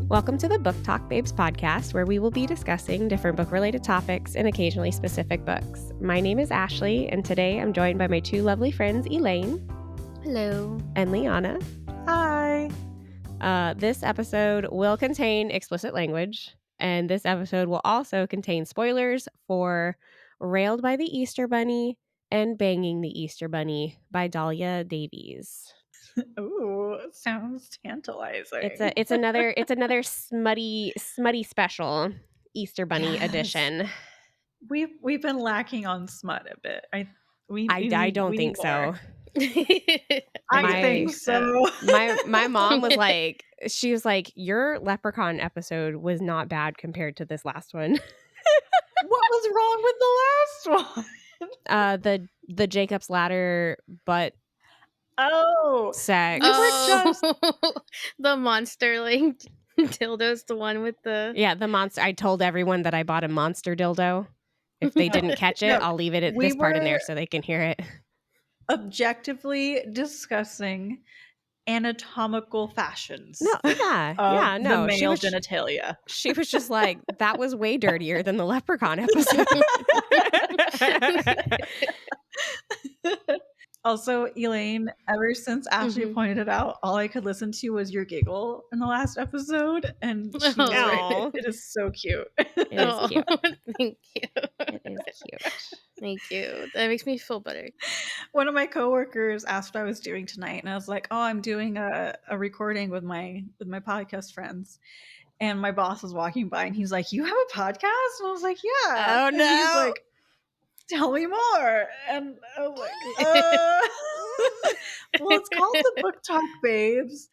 Welcome to the Book Talk Babes podcast, where we will be discussing different book-related topics and occasionally specific books. My name is Ashley, and today I'm joined by my two lovely friends, Elaine. Hello. And Liana. Hi. This episode will contain explicit language, and this episode will also contain spoilers for Railed by the Easter Bunny and Banging the Easter Bunny by Dalia Davies. Ooh, sounds tantalizing. It's another smutty special Easter Bunny edition. We've been lacking on smut a bit. I don't think so. I think so. My mom was like, she was like, your leprechaun episode was not bad compared to this last one. What was wrong with the last one? The Jacob's Ladder butt. Oh, sex. The monster like dildo's the one with the the monster. I told everyone that I bought a monster dildo. If they didn't catch it, I'll leave it at this part in there so they can hear it. Objectively discussing anatomical fashions. No, the male genitalia. She was just like, that was way dirtier than the leprechaun episode. Also, Elaine, ever since Ashley pointed it out, all I could listen to was your giggle in the last episode, and she was right. It is so cute. It is cute. Thank you. It is cute. Thank you. That makes me feel better. One of my coworkers asked what I was doing tonight, and I was like, "Oh, I'm doing a recording with my podcast friends." And my boss was walking by, and he's like, "You have a podcast?" And I was like, "Yeah." Oh and no! He's like, "Tell me more." And I was like, well, it's called the Book Talk Babes,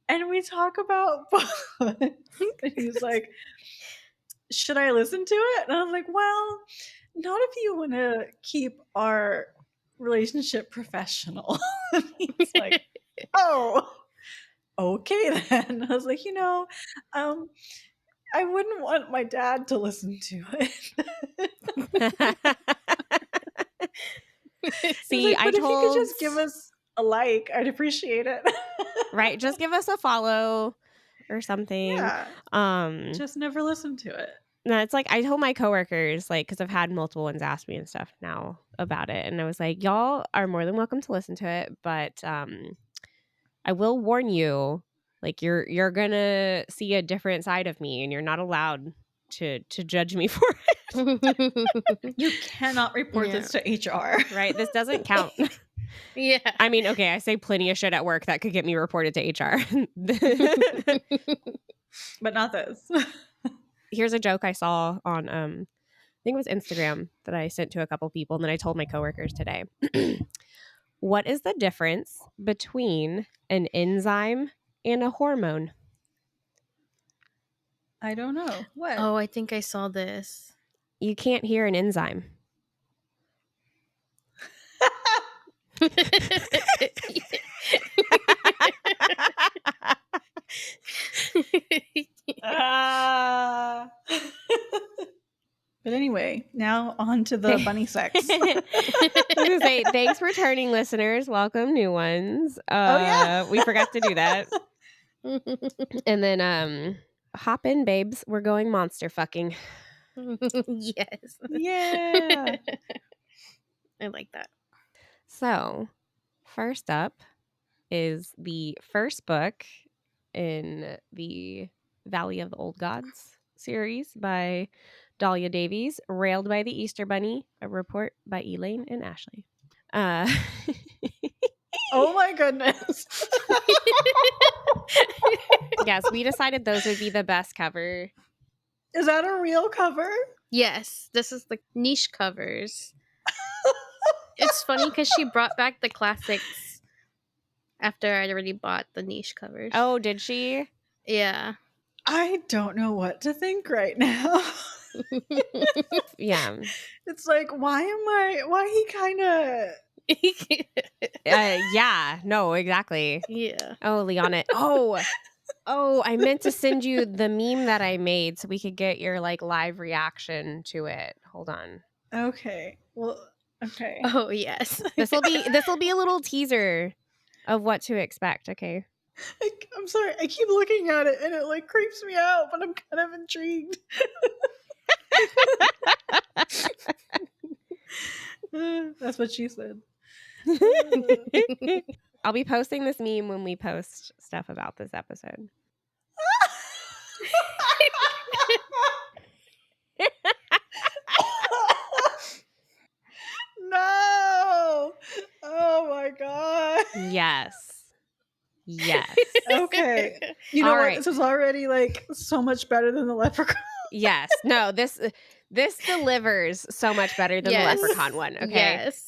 and we talk about books. And he's like, should I listen to it? And I was like, well, not if you want to keep our relationship professional. And he's like, oh, okay then. I was like, I wouldn't want my dad to listen to it. See, like, I told if you could just give us a like, I'd appreciate it. Right, just give us a follow or something. Yeah. Just never listen to it. No, it's like I told my coworkers, like, because I've had multiple ones ask me and stuff now about it, and I was like, y'all are more than welcome to listen to it, but I will warn you, like, you're gonna see a different side of me, and you're not allowed to judge me for it. You cannot report this to HR. Right? This doesn't count. Yeah. I mean, okay, I say plenty of shit at work that could get me reported to HR. But not this. Here's a joke I saw on I think it was Instagram that I sent to a couple people, and then I told my coworkers today. What is the difference between an enzyme and a hormone? I don't know. What? Oh, I think I saw this. You can't hear an enzyme. But anyway, now on to the bunny sex. I was gonna say, thanks for returning listeners. Welcome new ones. We forgot to do that. And then hop in, babes. We're going monster fucking. Yes. Yeah. I like that. So, first up is the first book in the Valley of the Old Gods series by Dalia Davies, Railed by the Easter Bunny, a report by Elaine and Ashley. Oh my goodness. Yes, we decided those would be the best cover. Is that a real cover? Yes, this is the niche covers. It's funny because she brought back the classics after I'd already bought the niche covers. Oh, did she? Yeah. I don't know what to think right now. Yeah. It's like, why he kind of... Yeah, no, exactly. Yeah. Oh, Liana. Oh, I meant to send you the meme that I made so we could get your like live reaction to it. Hold on. Okay. Well, okay. Oh, yes. This will be a little teaser of what to expect, okay? I'm sorry. I keep looking at it and it like creeps me out, but I'm kind of intrigued. That's what she said. I'll be posting this meme when we post stuff about this episode. No! Oh my god. Yes. Yes. Okay. You know All what? right. This was already like so much better than the leprechaun. Yes. No, this delivers so much better than Yes. the leprechaun one. Okay. Yes.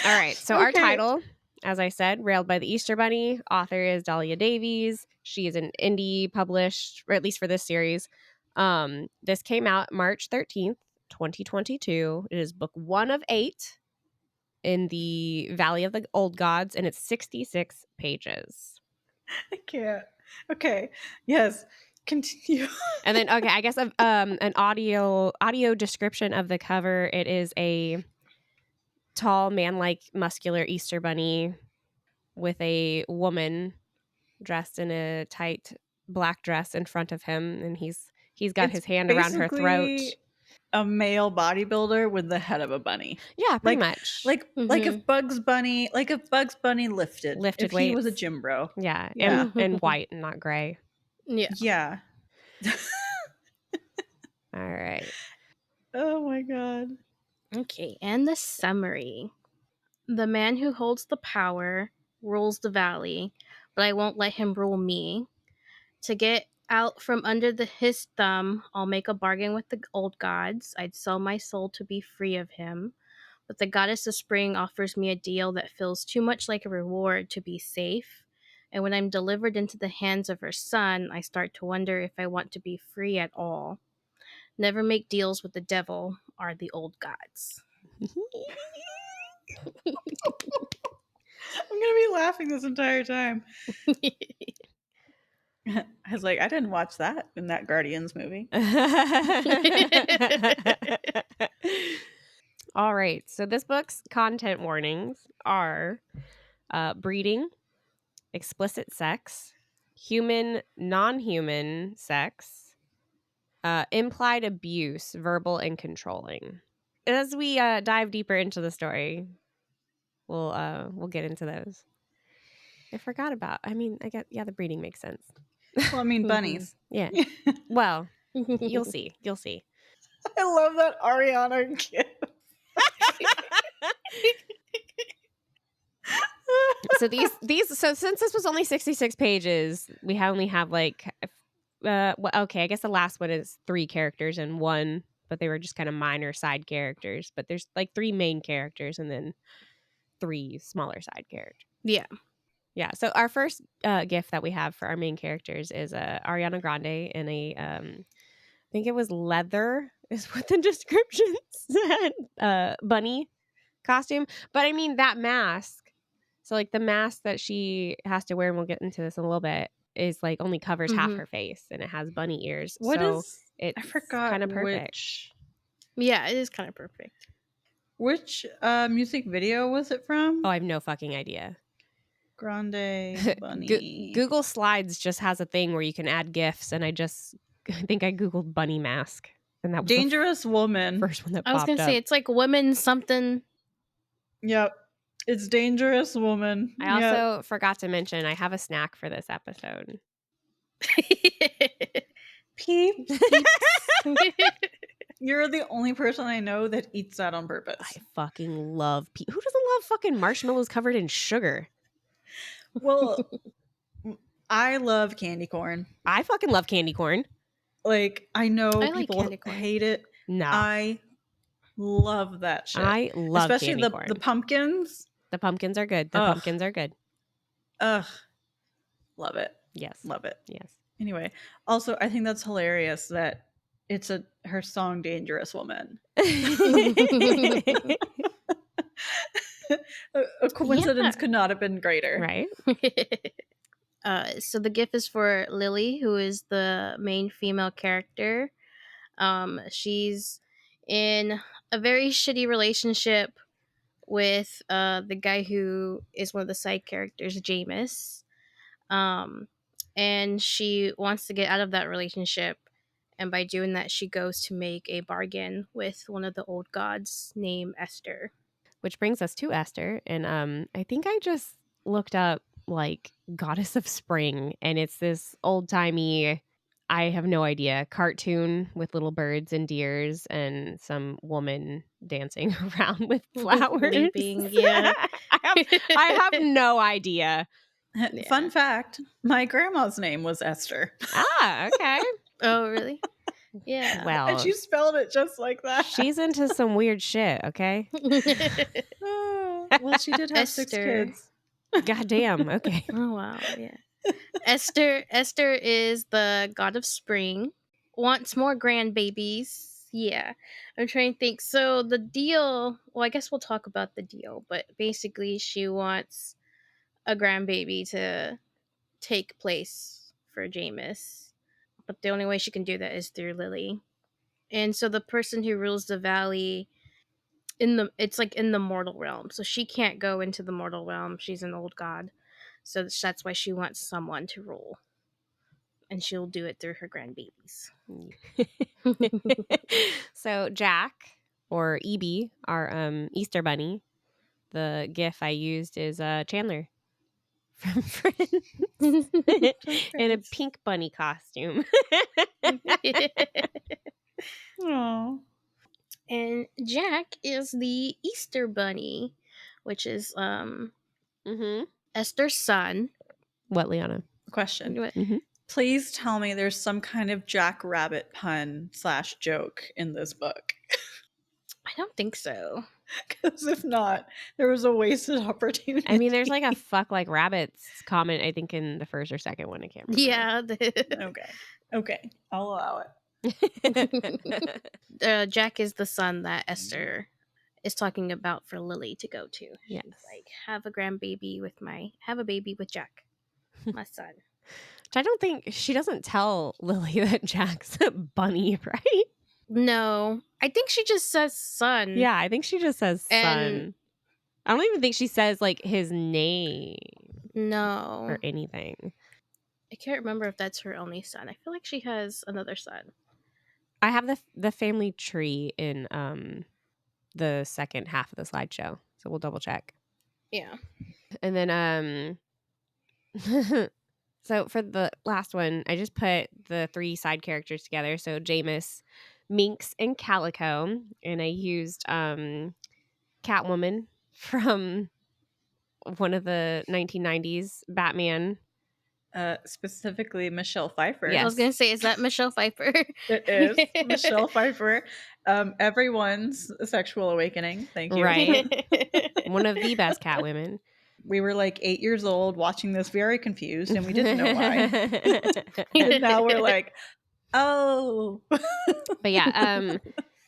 All right. So our Okay. title, as I said, Railed by the Easter Bunny. Author is Dalia Davies. She is an indie published, or at least for this series. This came out March 13th, 2022. It is book 1 of 8 in the Valley of the Old Gods, and it's 66 pages. I can't. Okay. Yes. Continue. And then, okay, I guess an audio description of the cover. It is a tall, man-like, muscular Easter bunny with a woman dressed in a tight black dress in front of him, and he's got It's his hand around her throat. basically a male bodybuilder with the head of a bunny. Yeah, pretty Like- much. Like if Bugs Bunny lifted Lifted if he was a weights. gym bro. Yeah, Yeah. and white and not gray. Yeah. Yeah. All right. Oh my god. Okay, and the summary. The man who holds the power rules the valley, but I won't let him rule me. To get out from under his thumb, I'll make a bargain with the old gods. I'd sell my soul to be free of him. But the goddess of spring offers me a deal that feels too much like a reward to be safe. And when I'm delivered into the hands of her son, I start to wonder if I want to be free at all. Never make deals with the devil, are the old gods. I'm gonna be laughing this entire time. I was like, I didn't watch that in that Guardians movie. All right. So this book's content warnings are breeding, explicit sex, human, non-human sex, implied abuse, verbal and controlling. As we dive deeper into the story, we'll get into those. I forgot about. I mean, I guess the breeding makes sense. Well, I mean, bunnies. Yeah. Well, you'll see. You'll see. I love that Ariana gift. So so since this was only 66 pages, we only have like okay, I guess the last one is 3 characters and 1, but they were just kind of minor side characters, but there's like 3 main characters and then 3 smaller side characters. Yeah. Yeah. So our first gift that we have for our main characters is Ariana Grande in a I think it was leather is what the description said, bunny costume. But I mean that mask. So like the mask that she has to wear, and we'll get into this in a little bit, is like only covers half her face, and it has bunny ears. It's I forgot kind of perfect. Yeah, it is kind of perfect. Which music video was it from? Oh, I have no fucking idea. Grande bunny. Google Slides just has a thing where you can add GIFs, and I think I googled bunny mask, and that was Dangerous Woman. the first one that I was popped going to say, up. it's like women something. Yep. It's Dangerous Woman. I also forgot to mention I have a snack for this episode. Peep. You're the only person I know that eats that on purpose. I fucking love who doesn't love fucking marshmallows covered in sugar? Well, I love candy corn. I fucking love candy corn. Like, I know I like people candy corn. hate it. No, I love that shit. I love especially candy corn. the pumpkins. The pumpkins are good. Ugh. Pumpkins are good. Ugh. Love it. Yes. Love it. Yes. Anyway, also I think that's hilarious that it's her song Dangerous Woman. A coincidence could not have been greater. Right? So the gift is for Lily, who is the main female character. She's in a very shitty relationship with the guy who is one of the side characters, Jameis. And she wants to get out of that relationship. And by doing that, she goes to make a bargain with one of the old gods named Esther. Which brings us to Esther. And I think I just looked up like Goddess of Spring, and it's this old timey, I have no idea, cartoon with little birds and deers and some woman dancing around with flowers. Leaping, yeah. I have no idea. Fun fact, my grandma's name was Esther. Ah, okay. Oh, really? Yeah. And Well, she spelled it just like that. she's into some weird shit, okay? Well, she did have 6 Esther. kids. Goddamn, okay. Oh, wow, yeah. Esther is the god of spring. Wants more grandbabies. Yeah. I'm trying to think. So the deal, well, I guess we'll talk about the deal, but basically she wants a grandbaby to take place for Jameis. But the only way she can do that is through Lily. And so the person who rules the valley it's like in the mortal realm. So she can't go into the mortal realm. She's an old god. So that's why she wants someone to rule. And she'll do it through her grandbabies. So Jack, or EB, our Easter bunny, the gif I used is Chandler from Friends in a pink bunny costume. Aww. And Jack is the Easter bunny, which is Mm-hmm. Esther's son. What, Liana? Question. Mm-hmm. Please tell me there's some kind of Jack Rabbit pun / joke in this book. I don't think so. Because if not, there was a wasted opportunity. I mean, there's like a fuck like rabbits comment, I think, in the first or second one. I can't remember. Yeah. Okay. I'll allow it. Jack is the son that Esther is talking about for Lily to go to. Yes. She's like, have a baby with Jack, my son. Which I don't think, she doesn't tell Lily that Jack's a bunny, right? No, I think she just says son. Yeah, I think she just says son. And I don't even think she says like his name no, or anything. I can't remember if that's her only son. I feel like she has another son. I have the family tree in the second half of the slideshow, so we'll double check. Yeah. And then so for the last one, I just put the 3 side characters together. So Jameis, Minx, and Calico, and I used Catwoman from one of the 1990s Batman. specifically Michelle Pfeiffer. Yes. I was gonna say, is that Michelle Pfeiffer? It is Michelle Pfeiffer. Everyone's sexual awakening. Thank you. Right. One of the best Catwomen. We were like 8 years old watching this, very confused, and we didn't know why. And now we're like, oh. But yeah,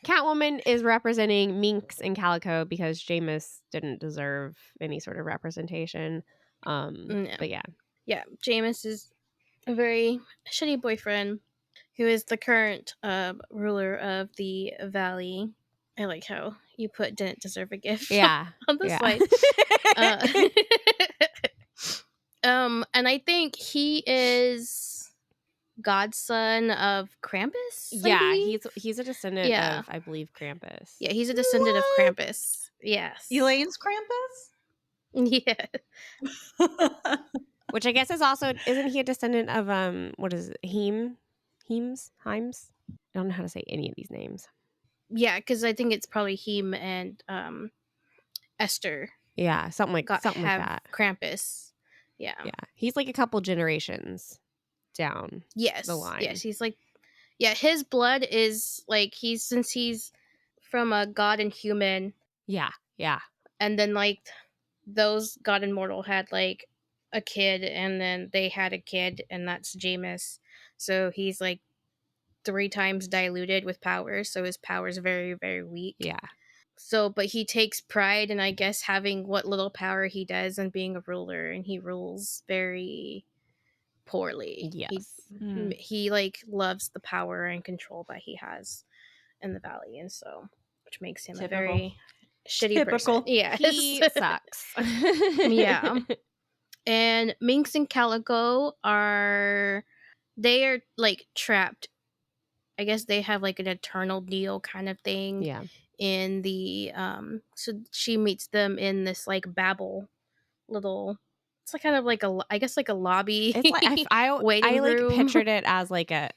Catwoman is representing Minx and Calico because Jameis didn't deserve any sort of representation. No. But yeah. Yeah, Jameis is a very shitty boyfriend who is the current ruler of the valley. I like how you put didn't deserve a gift. Yeah. On the Yeah. slide. And I think he is godson of Krampus. Yeah, maybe? he's a descendant Yeah. of, I believe, Krampus. Yeah, he's a descendant of What? Krampus. Yes. Elaine's Krampus? Yeah. Which I guess is also, isn't he a descendant of what is it? Heims? I don't know how to say any of these names. Yeah, because I think it's probably him and Esther. Yeah, something like that. Krampus. Yeah. Yeah. He's like a couple generations down Yes. the line. Yes, he's like, yeah, his blood is like, since he's from a god and human. Yeah. Yeah. And then like those god and mortal had like a kid, and then they had a kid, and that's Jameis. So he's like 3 times diluted with power. So his power is very, very weak. Yeah. So, but he takes pride in, I guess, having what little power he does and being a ruler, and he rules very poorly. Yes. He like loves the power and control that he has in the valley, and so, which makes him a very shitty person. Typical. Yeah, He sucks. Yeah. And Minx and Calico are like trapped. I guess they have like an eternal deal kind of thing. Yeah. In the so she meets them in this like Babel little. It's like kind of like I guess like a lobby. It's like I waiting like room. pictured it as like a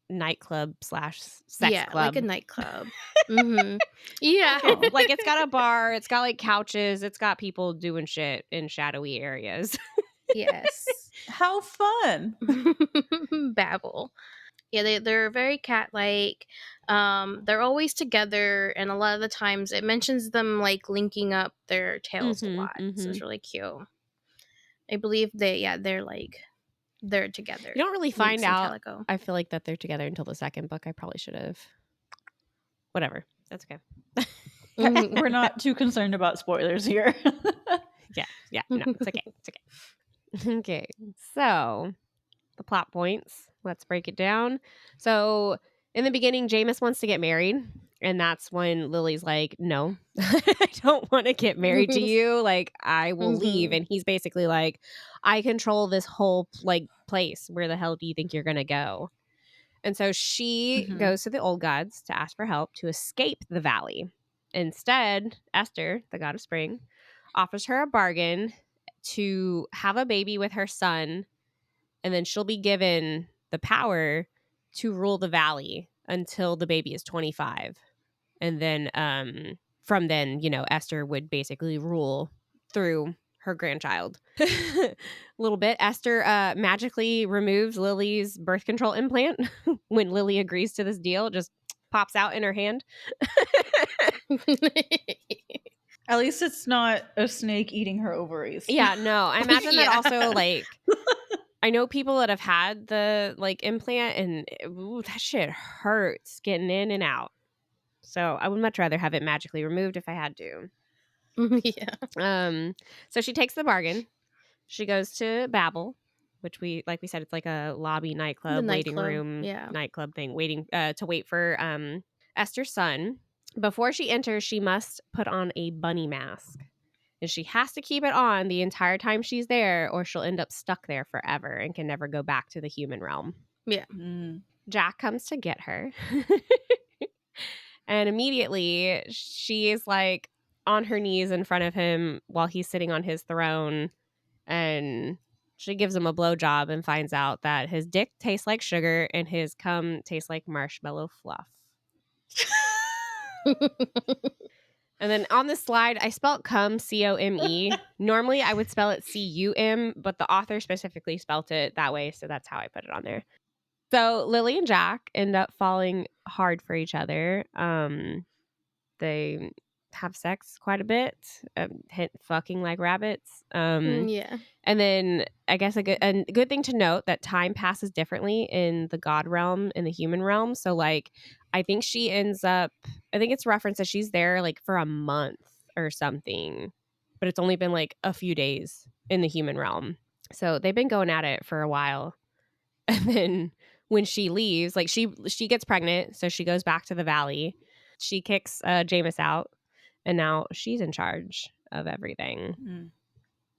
nightclub / sex Yeah, club. like a nightclub. Mm-hmm. Yeah. Like it's got a bar, it's got like couches, it's got people doing shit in shadowy areas. Yes. How fun. Babel. Yeah, they're very cat-like. They're always together, and a lot of the times it mentions them like linking up their tails a lot. So it's really cute. I believe they're together. You don't really find Minx and out. Calico. I feel like that they're together until the second book. I probably should have. Whatever. That's okay. We're not too concerned about spoilers here. Yeah. No, it's okay. It's okay. Okay. So the plot points. Let's break it down. So in the beginning, Jameis wants to get married. And that's when Lily's like, no, I don't want to get married to you. Like, I will leave. And he's basically like, I control this whole like place. Where the hell do you think you're going to go? And so she goes to the old gods to ask for help to escape the valley. Instead, Esther, the god of spring, offers her a bargain to have a baby with her son, and then she'll be given the power to rule the valley until the baby is 25. And then from then, Esther would basically rule through her grandchild. A little bit. Esther magically removes Lily's birth control implant when Lily agrees to this deal. It just pops out in her hand. At least it's not a snake eating her ovaries. Yeah, no. I imagine that also, like, I know people that have had the, like, implant, and that shit hurts getting in and out. So I would much rather have it magically removed if I had to. Yeah. So she takes the bargain. She goes to Babel, which we said, it's like a lobby nightclub, waiting room, nightclub thing, waiting to wait for Esther's son. Before she enters, she must put on a bunny mask. And she has to keep it on the entire time she's there, or she'll end up stuck there forever and can never go back to the human realm. Yeah. Jack comes to get her. And immediately she is like on her knees in front of him while he's sitting on his throne. And she gives him a blowjob and finds out that his dick tastes like sugar and his cum tastes like marshmallow fluff. And then on the slide, I spelled cum, C-O-M-E. Normally, I would spell it C-U-M, but the author specifically spelt it that way, so that's how I put it on there. So Lily and Jack end up falling hard for each other. They have sex quite a bit, fucking like rabbits. Yeah. And then I guess a good thing to note that time passes differently in the god realm and the human realm. So like, I think she ends up, I think it's referenced that she's there like for a month or something, but it's only been like a few days in the human realm. So they've been going at it for a while. And then when she leaves, like she gets pregnant, so she goes back to the valley. She kicks Jameis out, and now she's in charge of everything.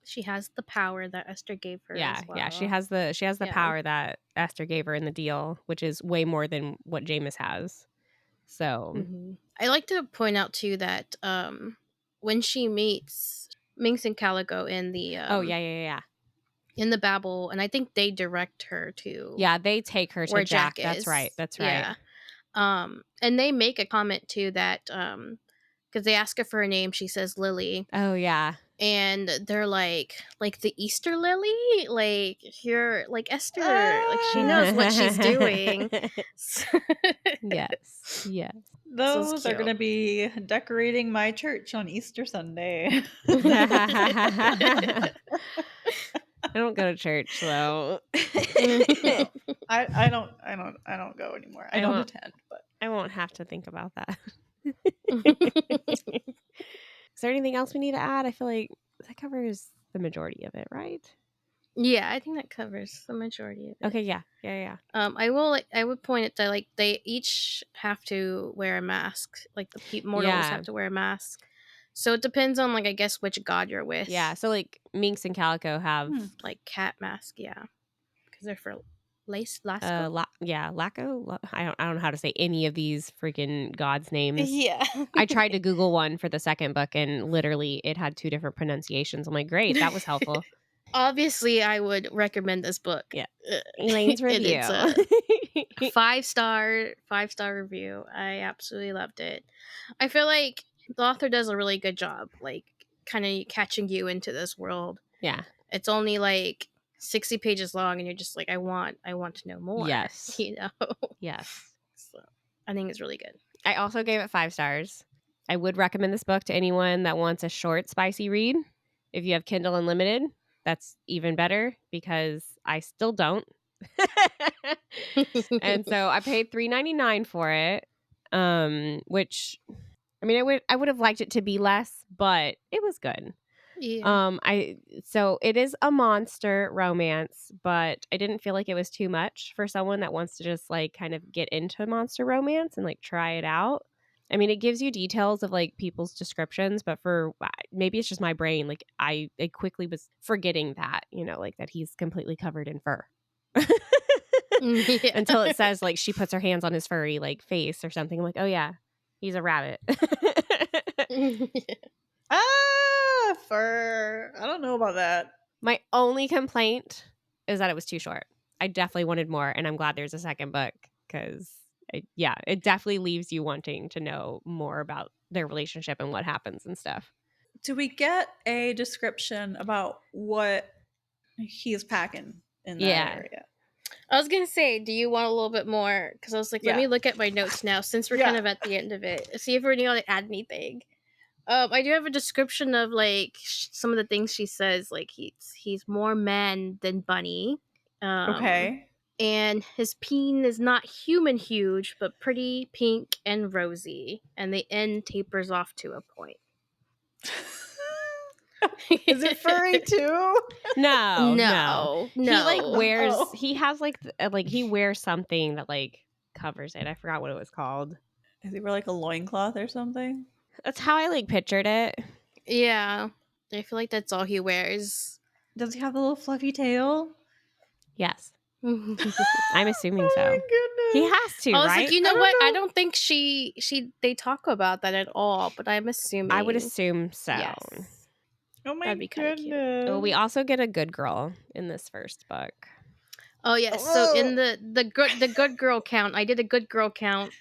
She has the power that Esther gave her. Yeah, as well. yeah. She has the power that Esther gave her in the deal, which is way more than what Jameis has. So I like to point out too that when she meets Minx and Calico in the in the Babel, and I think they direct her to they take her to Jack. That's right. Yeah. And they make a comment too that because they ask her for a name, she says Lily. Oh yeah. And they're like the Easter lily, like you're like Esther, like she knows what she's doing. Yes. Those are going to be decorating my church on Easter Sunday. I don't go to church, though. I don't go anymore. I don't attend, but I won't have to think about that. Is there anything else we need to add? I feel like that covers the majority of it, right? Yeah, I think that covers the majority of it. Okay, yeah. I would point it to like they each have to wear a mask. Like the mortals have to wear a mask So it depends on, like, I guess which god you're with. Yeah, so like Minx and Calico have Like cat mask, yeah. Because they're for Lasco? Laco. I don't know how to say any of these freaking gods' names. Yeah. I tried to Google one for the second book, and literally it had 2 different pronunciations. I'm like, great, that was helpful. Obviously, I would recommend this book. Yeah. Elaine's review. It's a 5-star review. I absolutely loved it. I feel like the author does a really good job, like, kind of catching you into this world. Yeah. It's only like 60 pages long, and you're just like, I want to know more. Yes. You know? Yes. So I think it's really good. I also gave it 5 stars. I would recommend this book to anyone that wants a short, spicy read. If you have Kindle Unlimited, that's even better because I still don't. And so I paid $3.99 for it, which, I mean, I would have liked it to be less, but it was good. Yeah. So it is a monster romance, but I didn't feel like it was too much for someone that wants to just like kind of get into monster romance and like try it out. I mean, it gives you details of like people's descriptions, but for maybe it's just my brain. Like I quickly was forgetting that, like that he's completely covered in fur. Yeah. Until it says like she puts her hands on his furry like face or something. I'm like, oh yeah, he's a rabbit. Fur. I don't know about that. My only complaint is that it was too short. I definitely wanted more, and I'm glad there's a second book because, it definitely leaves you wanting to know more about their relationship and what happens and stuff. Do we get a description about what he's packing in that area? I was going to say, do you want a little bit more? Because I was like, let me look at my notes now since we're kind of at the end of it. See if we're going to add anything. I do have a description of like some of the things she says. Like he's more man than bunny. Okay. And his peen is not human huge, but pretty pink and rosy, and the end tapers off to a point. Is it furry too? No. He like wears. Oh. He has like he wears something that like covers it. I forgot what it was called. Does he wear like a loincloth or something? That's how I like pictured it. Yeah, I feel like that's all he wears. Does he have the little fluffy tail? Yes, I'm assuming so. Oh my goodness. He has to, I was right? like, you know what? I don't think they talk about that at all, but I'm assuming. I would assume so. Yes. Oh my That'd be kinda cute. goodness. Oh, we also get a good girl in this first book. Oh yes. So in the good girl count, I did a good girl count.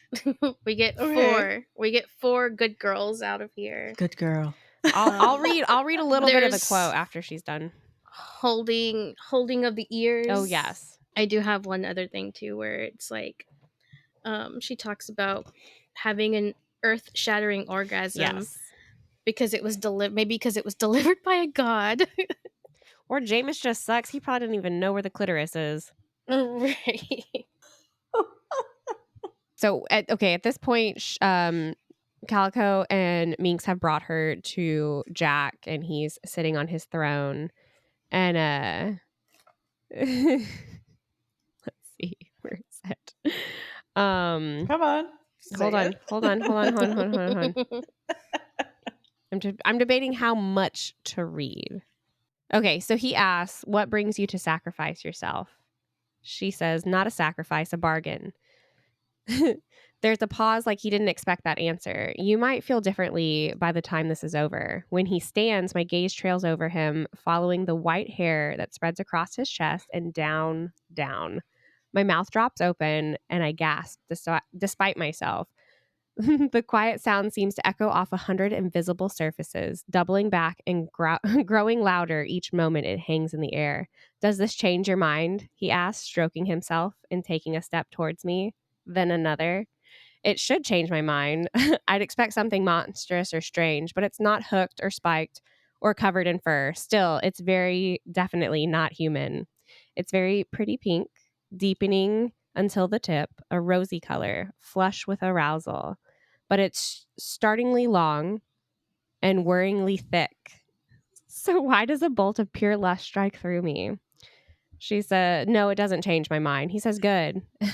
We get 4. We get 4 good girls out of here. Good girl. I'll read a little bit of the quote after she's done. Holding of the ears. Oh yes. I do have one other thing too where it's like she talks about having an earth-shattering orgasm. Yes. Because it was maybe because it was delivered by a god. Or Jameis just sucks. He probably didn't even know where the clitoris is. Right. So at this point, Calico and Minx have brought her to Jack, and he's sitting on his throne. And let's see, where is it? Come on. Hold on. I'm debating how much to read. Okay, so he asks, what brings you to sacrifice yourself? She says, not a sacrifice, a bargain. There's a pause like he didn't expect that answer. You might feel differently by the time this is over. When he stands, my gaze trails over him, following the white hair that spreads across his chest and down, down. My mouth drops open and I gasp despite myself. The quiet sound seems to echo off 100 invisible surfaces, doubling back and growing louder each moment it hangs in the air. Does this change your mind? He asked, stroking himself and taking a step towards me. Then another. It should change my mind. I'd expect something monstrous or strange, but it's not hooked or spiked or covered in fur. Still, it's very definitely not human. It's very pretty pink, deepening until the tip, a rosy color, flush with arousal. But it's startlingly long and worryingly thick. So why does a bolt of pure lust strike through me? She said, no, it doesn't change my mind. He says, good. I'm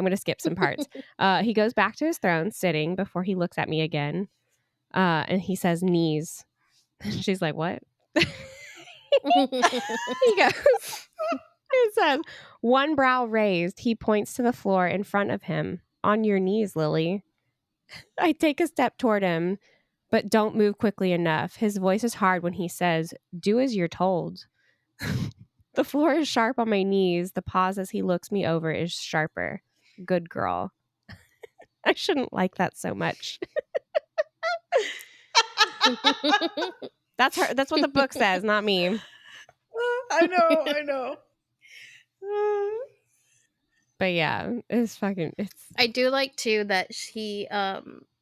going to skip some parts. He goes back to his throne, sitting before he looks at me again. And he says knees. She's like, what? He goes, it says, one brow raised, he points to the floor in front of him. On your knees, Lily. I take a step toward him, but don't move quickly enough. His voice is hard when he says, do as you're told. The floor is sharp on my knees. The pause as he looks me over is sharper. Good girl. I shouldn't like that so much. That's her. That's what the book says, not me. I know. But yeah, it's fucking. It's I do like too that he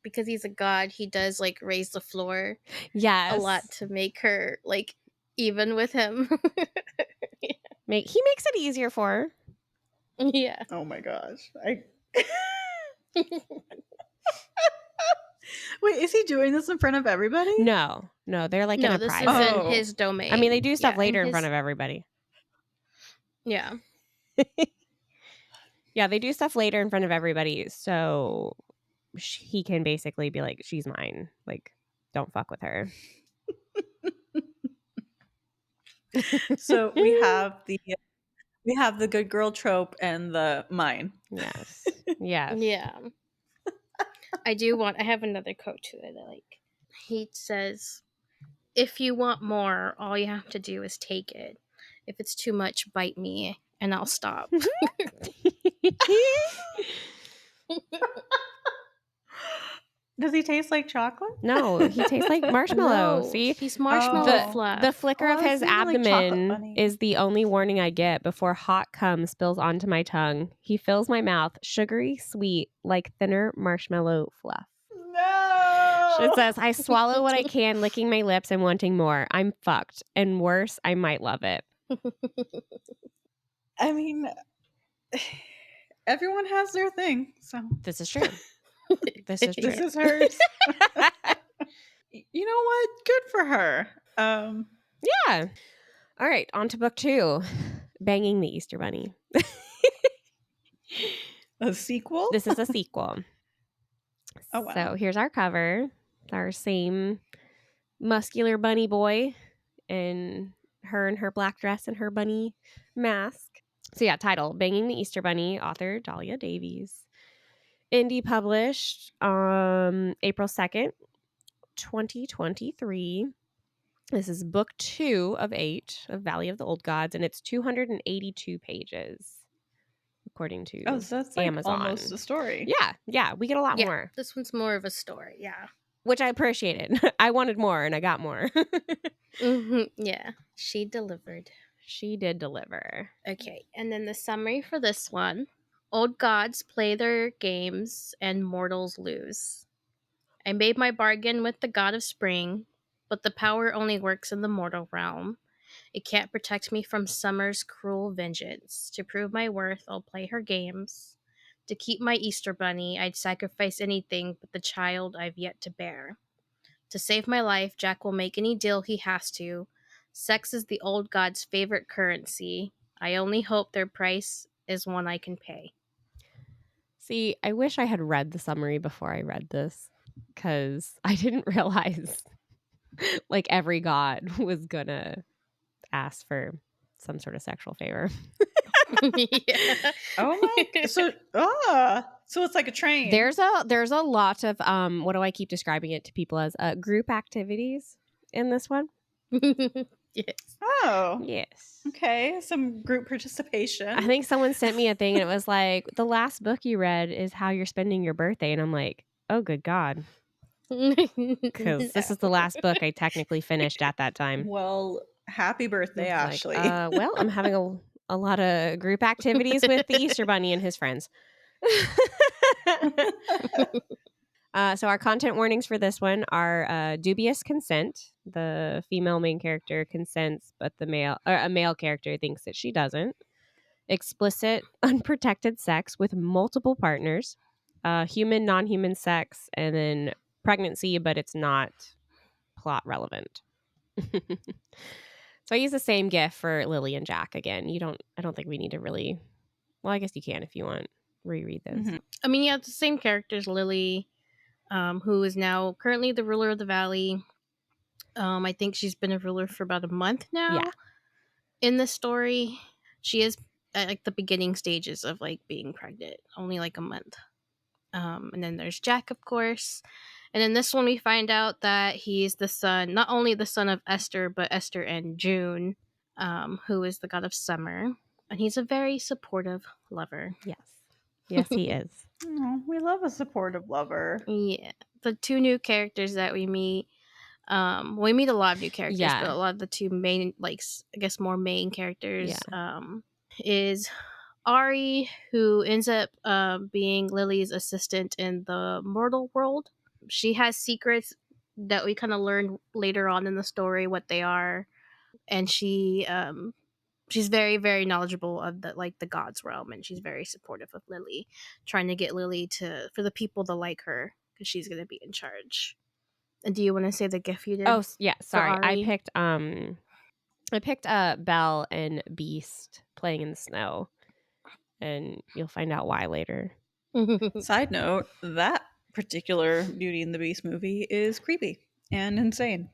because he's a god, he does like raise the floor yes, a lot to make her like even with him. He makes it easier for her. Yeah. Oh my gosh. Wait, is he doing this in front of everybody? No, they're like in No, a this private. is in his domain. I mean, they do stuff later in his... front of everybody. Yeah. Yeah, they do stuff later in front of everybody, so he can basically be like, she's mine. Like, don't fuck with her. So we have the good girl trope and the mine. Yes. Yes. Yeah. I have another quote to it. Like, he says, if you want more, all you have to do is take it. If it's too much, bite me and I'll stop. Does he taste like chocolate? No, he tastes like marshmallow. No, See? he's marshmallow fluff. The flicker Oh, of I was his thinking like chocolate abdomen bunny. is the only warning I get before hot cum spills onto my tongue. He fills my mouth, sugary, sweet, like thinner marshmallow fluff. No. It says, I swallow what I can, licking my lips and wanting more. I'm fucked. And worse, I might love it. I mean, everyone has their thing. So This is true. This is true. this is hers. You know what? Good for her. Yeah. All right, on to book 2. Banging the Easter Bunny. A sequel? This is a sequel. Oh, wow. So here's our cover. Our same muscular bunny boy and her black dress and her bunny mask. So yeah, title, Banging the Easter Bunny, author Dalia Davies. Indie published April 2nd, 2023. This is book 2 of 8 of Valley of the Old Gods, and it's 282 pages, according to so that's like Amazon. almost a story. Yeah, we get a lot more. This one's more of a story, yeah. Which I appreciated. I wanted more, and I got more. Yeah, she delivered. She did deliver. Okay, and then the summary for this one. Old gods play their games, and mortals lose. I made my bargain with the god of spring, but the power only works in the mortal realm. It can't protect me from summer's cruel vengeance. To prove my worth, I'll play her games. To keep my Easter bunny, I'd sacrifice anything but the child I've yet to bear. To save my life, Jack will make any deal he has to. Sex is the old god's favorite currency. I only hope their price is one I can pay. See, I wish I had read the summary before I read this, because I didn't realize like every god was gonna ask for some sort of sexual favor. Yeah. Oh my! So it's like a train. There's a lot of what do I keep describing it to people as group activities in this one. Yes. Oh, Yes. okay. Some group participation. I think someone sent me a thing and it was like, the last book you read is how you're spending your birthday, and I'm like, oh good God, because this is the last book I technically finished at that time. Well, happy birthday, Ashley. Well, I'm having a lot of group activities with the Easter Bunny and his friends. So our content warnings for this one are dubious consent. The female main character consents, but a male character thinks that she doesn't. Explicit, unprotected sex with multiple partners. Human, non-human sex, and then pregnancy, but it's not plot relevant. So I use the same GIF for Lily and Jack again. I don't think we need to really. Well, I guess you can if you want reread those. Mhm. I mean, yeah, the same characters, Lily, who is now currently the ruler of the valley. I think she's been a ruler for about a month now. Yeah. In the story, she is at like the beginning stages of like being pregnant, only like a month. And then there's Jack, of course. And in this one, we find out that he's the son, not only the son of Esther, but Esther and June, who is the god of summer. And he's a very supportive lover. Yes. Yes, he is. Oh, we love a supportive lover. Yeah. The two new characters that we meet, we meet a lot of new characters, Yeah. but a lot of the two main, like, I guess more main characters, is Ari, who ends up being Lily's assistant in the mortal world. She has secrets that we kind of learn later on in the story what they are, and she's very, very knowledgeable of the gods realm, and she's very supportive of Lily, trying to get Lily for the people to like her because she's gonna be in charge. And do you want to say the gift you did? Oh, yeah. Sorry. Ari? I picked Belle and Beast playing in the snow, and you'll find out why later. Side note, that particular Beauty and the Beast movie is creepy and insane.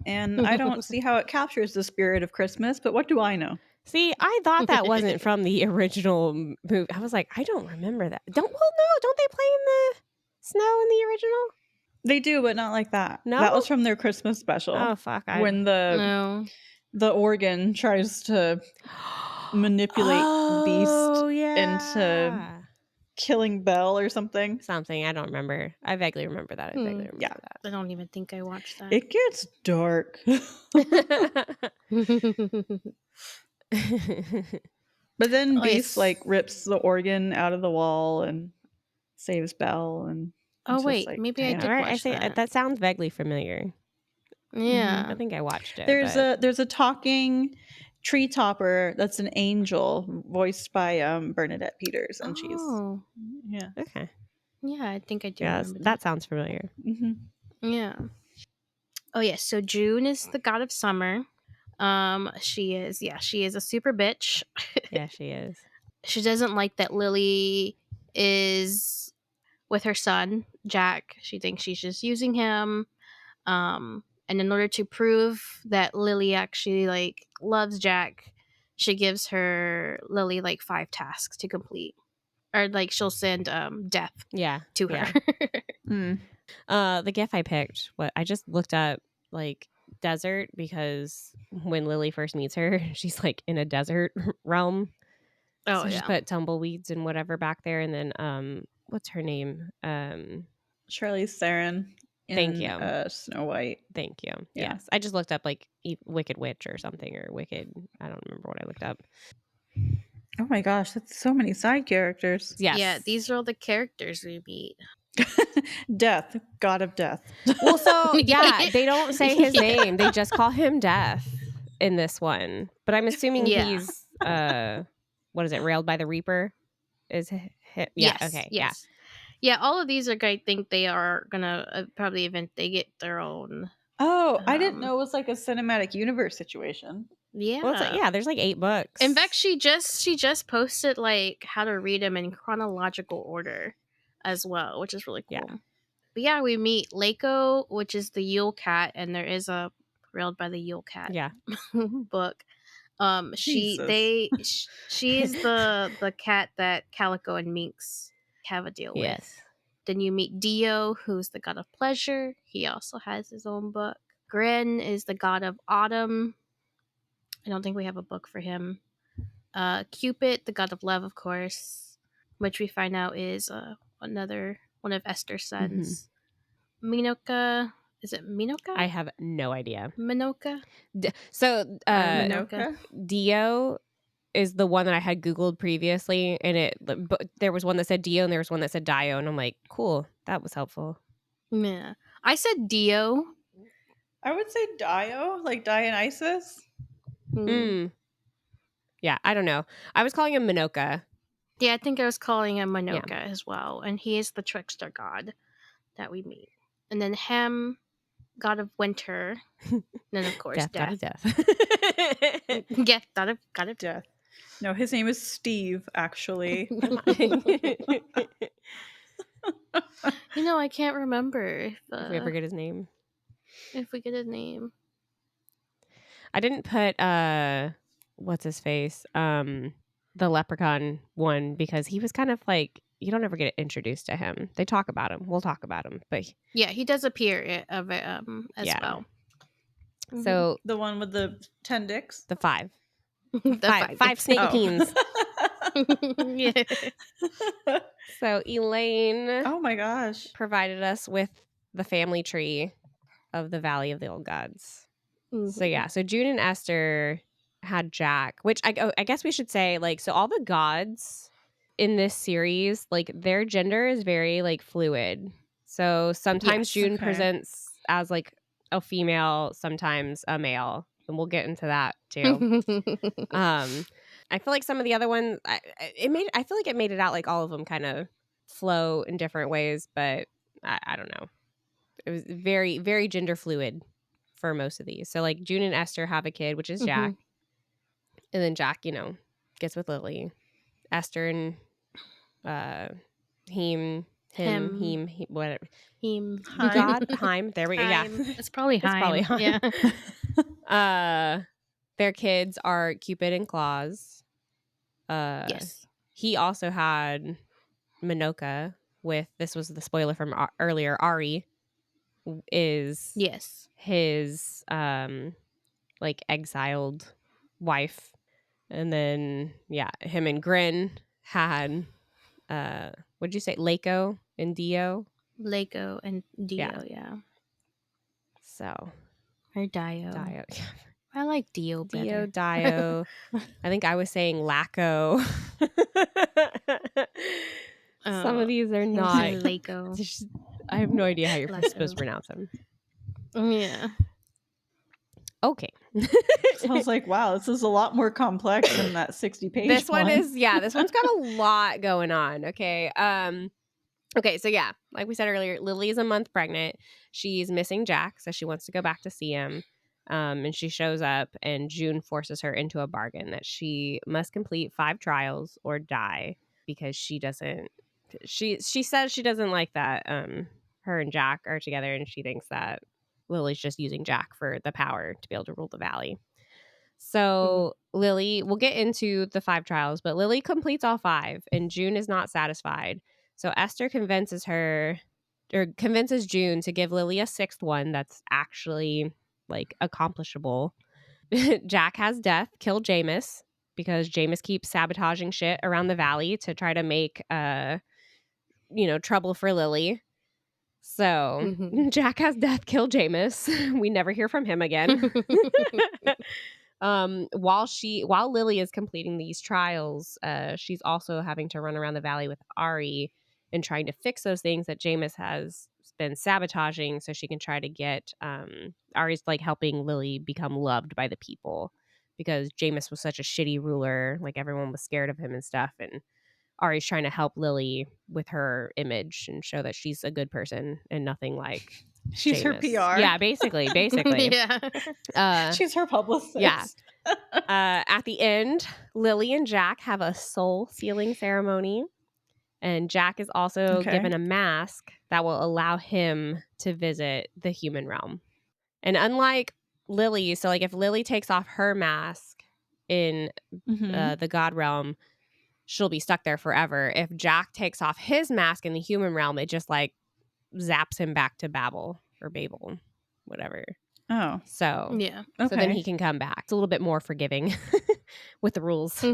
And I don't see how it captures the spirit of Christmas, but what do I know? See, I thought that wasn't from the original movie. I was like, I don't remember that. Don't they play in the snow in the original? They do, but not like that. No? That was from their Christmas special. Oh, fuck. When the No. organ tries to manipulate Beast into killing Belle or something. Something. I don't remember. I vaguely remember that. I don't even think I watched that. It gets dark. But then Beast rips the organ out of the wall and saves Belle. And maybe I did watch that. That sounds vaguely familiar. Yeah. I think I watched it. There's a talking tree topper that's an angel voiced by Bernadette Peters, and she's okay. Yeah, I think I do. Yeah, that sounds familiar. Mm-hmm. Yeah. Oh yes, so June is the god of summer. She is a super bitch. Yeah, she is. She doesn't like that Lily is with her son Jack. She thinks she's just using him. And in order to prove that Lily actually loves Jack, she gives Lily 5 tasks to complete, or she'll send death to her. The GIF I picked, I just looked up desert, because when Lily first meets her, she's in a desert realm. Oh, so just put tumbleweeds and whatever back there, and then what's her name? Charlize Theron. Thank you. Snow White. Thank you. Yeah. Yes. I just looked up Wicked Witch or something, or Wicked. I don't remember what I looked up. Oh my gosh, that's so many side characters. Yes. Yeah, these are all the characters we meet. Death, god of death. Well, so yeah, they don't say his name. They just call him Death in this one. But I'm assuming he's what is it? Railed by the Reaper? Is him? Yeah. Yes, Okay. Yes. Yeah, all of these I think they are gonna probably they get their own. Oh, I didn't know it was a cinematic universe situation. Yeah. Well, there's 8 books. In fact, she just posted how to read them in chronological order as well, which is really cool. Yeah. But yeah, we meet Leiko, which is the Yule Cat, and there is a Railed by the Yule Cat book. She's the cat that Calico and Minx have a deal with. Then you meet Dio, who's the god of pleasure. He also has his own book. Grin is the god of autumn. I don't think we have a book for him. Cupid, the god of love, of course, which we find out is another one of Esther's sons. Minoka. Is it Minoka? I have no idea. Minoka? Minoka? Dio is the one that I had Googled previously, and there was one that said Dio and there was one that said Dio, and I'm like, cool, that was helpful. Yeah. I said Dio. I would say Dio, like Dionysus. Yeah, I don't know. I was calling him Minoka. Yeah, I think I was calling him Minoka as well. And he is the trickster god that we meet. And then Hem, god of winter. And then, of course, death. Yeah, god of death. No, his name is Steve, actually. You know, I can't remember if we ever get his name. if we get his name. I didn't put what's his face? The leprechaun one, because he was kind of like, you don't ever get introduced to him. They talk about him. We'll talk about him. But Yeah, he does appear as Yeah. well. so The one with the 10 dicks? the five. The Five snake Oh. peens. Yeah. So Elaine Oh my gosh. provided us with the family tree of the Valley of the Old Gods. So yeah, so June and Esther had Jack, which I guess we should say, like, so all the gods in this series, like, their gender is very like fluid. So sometimes Yes. June Okay. presents as like a female, sometimes a male, and we'll get into that too. I feel like some of the other ones, I feel like it made it out like all of them kind of flow in different ways, but I don't know. It was very, very gender fluid for most of these. So like June and Esther have a kid, which is Jack. And then Jack, gets with Lily. Esther and him, whatever. Him. God, Heim. There we go. Yeah. It's probably It's probably Heim. Yeah. Their kids are Cupid and Claus. Yes. He also had Minoka with, this was the spoiler from earlier, Ari is Yes. his like exiled wife. And then him and Grin had what'd you say, Lako and Dio? Lako and Dio, yeah. So Or Dio. Dio. I like Dio better. Dio. I think I was saying Lako. Some of these are not. Lako. I have no idea how you're Lako. supposed to pronounce them. Yeah. Okay. Sounds like, wow, this is a lot more complex than that 60-page This one is, this one's got a lot going on. Okay. Okay, so like we said earlier, Lily is a month pregnant. She's missing Jack, so she wants to go back to see him. And she shows up, and June forces her into a bargain that she must complete 5 trials or die, because she doesn't. She says she doesn't like that. Her and Jack are together, and she thinks that Lily's just using Jack for the power to be able to rule the valley. So Lily, we'll get into the 5 trials, but Lily completes all 5, and June is not satisfied. So Esther convinces June to give Lily a 6th one that's actually like accomplishable. Jack has Death kill Jameis, because Jameis keeps sabotaging shit around the valley to try to make trouble for Lily. So Jack has Death kill Jameis. We never hear from him again. While Lily is completing these trials, she's also having to run around the valley with Ari and trying to fix those things that Jameis has been sabotaging, so she can try to get Ari's like helping Lily become loved by the people, because Jameis was such a shitty ruler, like everyone was scared of him and stuff, and Ari's trying to help Lily with her image and show that she's a good person and nothing like she's her Jameis. PR. Yeah, basically. Yeah. She's her publicist. Yeah. At the end, Lily and Jack have a soul sealing ceremony, and Jack is also given a mask that will allow him to visit the human realm. And unlike Lily, so like if Lily takes off her mask in the god realm, she'll be stuck there forever. If Jack takes off his mask in the human realm, it just like zaps him back to Babel, whatever. Oh. So yeah. So then he can come back. It's a little bit more forgiving with the rules.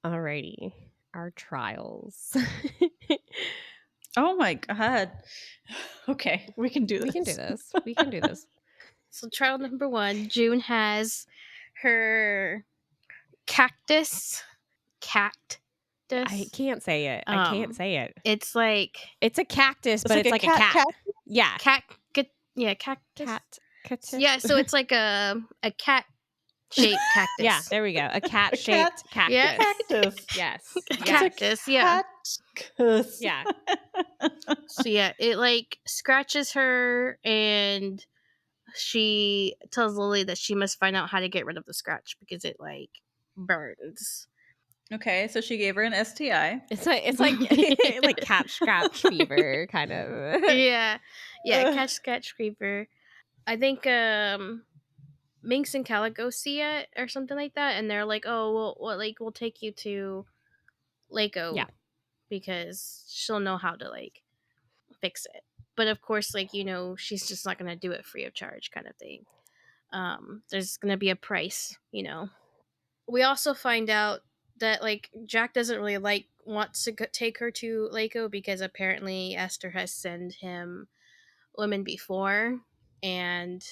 Alrighty. Our trials. Oh my god. Okay, we can do this. We can do this. So trial number 1, June has her cactus. I can't say it. It's like it's a cactus, but it's like a cat. Yeah. Cactus. Yeah, so it's like a cat shaped cactus. Yeah, there we go. A cat shaped cactus. Yeah. Cactus. Yes. Cactus, yeah. Cactus. Yeah. So yeah, it like scratches her, and she tells Lily that she must find out how to get rid of the scratch because it like burns. Okay, so she gave her an STI. It's like like catch scratch fever kind of. Yeah, catch sketch creeper. I think Minx and Calico see it or something like that, and they're like, "Oh, we'll take you to Lako, Yeah. because she'll know how to like fix it." But of course, like, she's just not gonna do it free of charge, kind of thing. There's gonna be a price, We also find out that like Jack doesn't really want to take her to Lako because apparently Esther has sent him women before, and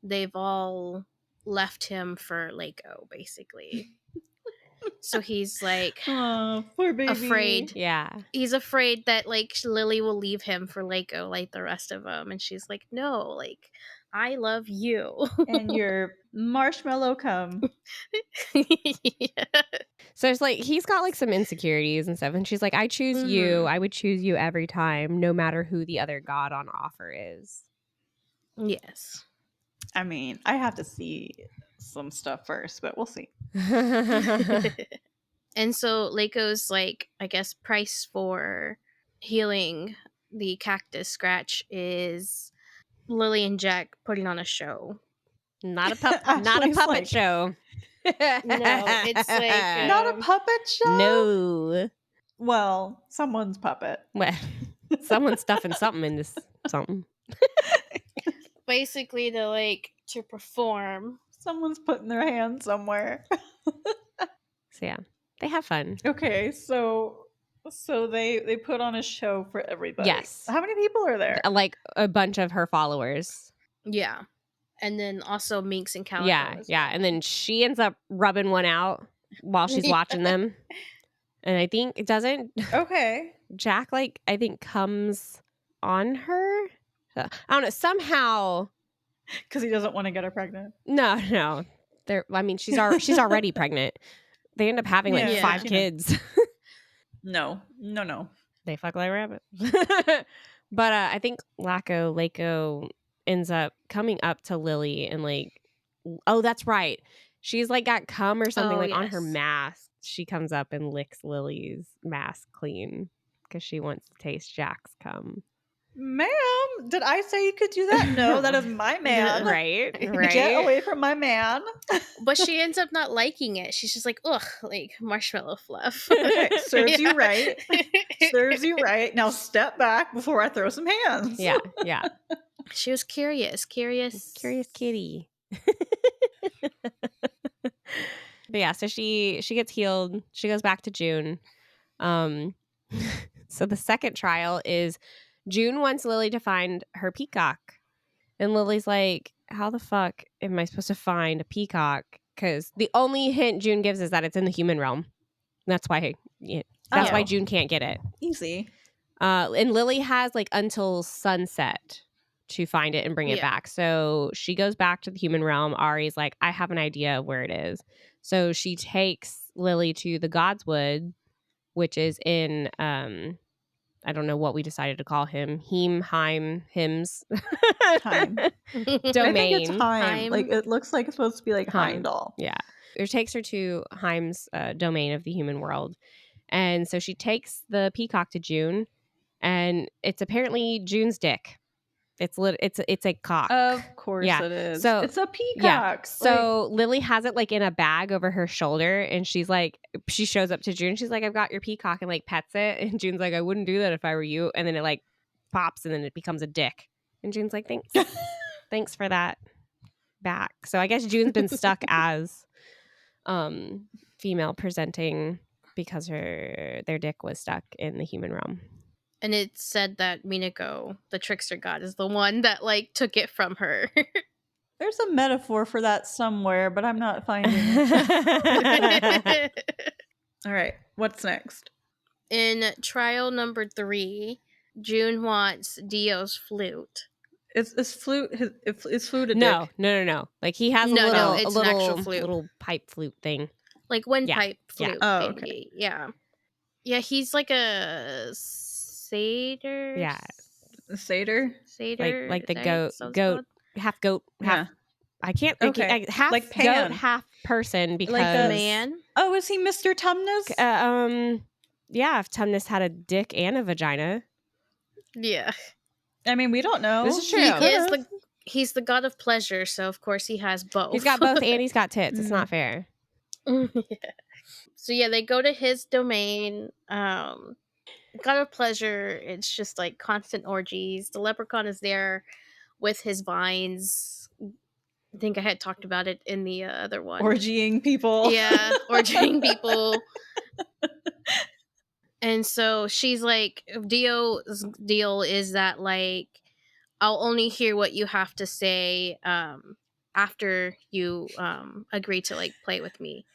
they've all left him for Lako, basically. So he's like Oh, poor baby. afraid. Yeah. He's afraid that like Lily will leave him for Lako like the rest of them, and she's like, "No, like I love you." And your marshmallow cum. Yeah. So it's like he's got like some insecurities and stuff, and she's like, "I choose you. Mhm. I would choose you every time, no matter who the other god on offer is." Yes. I mean, I have to see some stuff first, but we'll see. And so Lako's like, I guess, price for healing the cactus scratch is Lily and Jack putting on a show. Not a puppet Ashley's show. like, No, it's like not a puppet show? No. Well, someone's puppet. Well, someone's stuffing something in this something. basically to perform. Someone's putting their hand somewhere. So yeah, they have fun. Okay, so they put on a show for everybody. Yes. How many people are there? Like a bunch of her followers. Yeah. And then also Minx and Calico. Yeah, as yeah. well. And then she ends up rubbing one out while she's watching them. And I think it doesn't Okay. Jack I think comes on her. I don't know. Somehow Because he doesn't want to get her pregnant. no. I mean, she's already pregnant. They end up having like Yeah, 5 she knows. kids. No. They fuck like rabbits. But I think Lako ends up coming up to Lily and oh, that's right. She's got cum or something on her yes. mask. She comes up and licks Lily's mask clean because she wants to taste Jack's cum. Ma'am, did I say you could do that? No, that is my man. Right. Get away from my man. But she ends up not liking it. She's just like, ugh, like marshmallow fluff. Okay, serves you right. Serves you right. Now step back before I throw some hands. Yeah. She was curious kitty. But yeah, so she gets healed. She goes back to June. So the second trial is June wants Lily to find her peacock. And Lily's like, how the fuck am I supposed to find a peacock? Because the only hint June gives is that it's in the human realm. That's why why June can't get it. Easy. And Lily has until sunset to find it and bring it back. So she goes back to the human realm. Ari's like, I have an idea of where it is. So she takes Lily to the Godswood, which is in I don't know what we decided to call him. Hims. Time. Domain. I think it's Heim. It looks like it's supposed to be like Heimdall. Yeah. It takes her to Heim's domain of the human world. And so she takes the peacock to June, and it's apparently June's dick. It's a cock. Of course it is. So it's a peacock. Yeah. So Lily has it in a bag over her shoulder, and she shows up to June. She's like, I've got your peacock, and pets it. And June's like, I wouldn't do that if I were you. And then it pops, and then it becomes a dick. And June's like, thanks. Thanks for that back. So I guess June's been stuck as female presenting because their dick was stuck in the human realm. And it said that Minako, the trickster god, is the one that took it from her. There's a metaphor for that somewhere, but I'm not finding it. All right, what's next? In trial number 3, June wants Dio's flute. Is flute a dick? No. He has it's a an actual flute. little pipe flute thing. Windpipe flute. Oh, thingy. okay. Yeah. Yeah, he's like a satyr. Yeah. A satyr? Satyr. Like the goat, half, Yeah. I can't think. Okay. Half Like goat, Pan. half person because Like a man. Oh, is he Mr. Tumnus? Yeah, if Tumnus had a dick and a vagina. Yeah. I mean, we don't know. This is He true. could've. He's the god of pleasure, so of course he has both. He's got both and he's got tits. It's not fair. Yeah. So yeah, they go to his domain. God of pleasure. It's just like constant orgies. The leprechaun is there with his vines. I think I had talked about it in the other one. Orgying people. Yeah, orgying people. And so she's like, Dio's deal is that like, I'll only hear what you have to say after you agree to like play with me.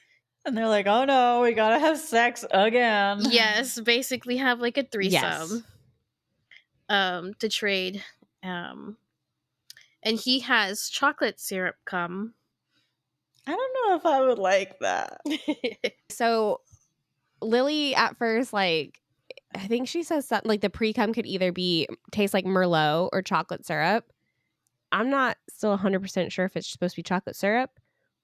And they're like, oh no, we gotta have sex again. Yes, basically have like a threesome. Yes. To trade. And he has chocolate syrup come. I don't know if I would like that. So Lily at first, like, I think she says something like the pre-cum could either taste like Merlot or chocolate syrup. I'm not still 100% sure if it's supposed to be chocolate syrup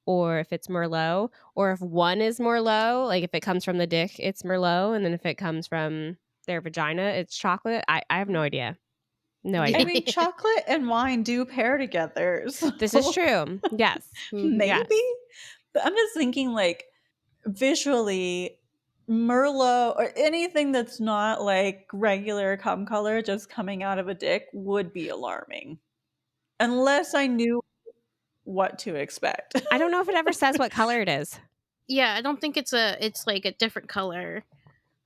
or if it's Merlot, or if one is Merlot, like if it comes from the dick, it's Merlot, and then if it comes from their vagina, it's chocolate. I have no idea. No idea. I mean, chocolate and wine do pair together. So This is true. Yes. maybe. Yes. But I'm just thinking, like, visually, Merlot or anything that's not like regular cum color just coming out of a dick would be alarming. Unless I knew what to expect. I don't know if it ever says what color it is. Yeah, I don't think it's like a different color.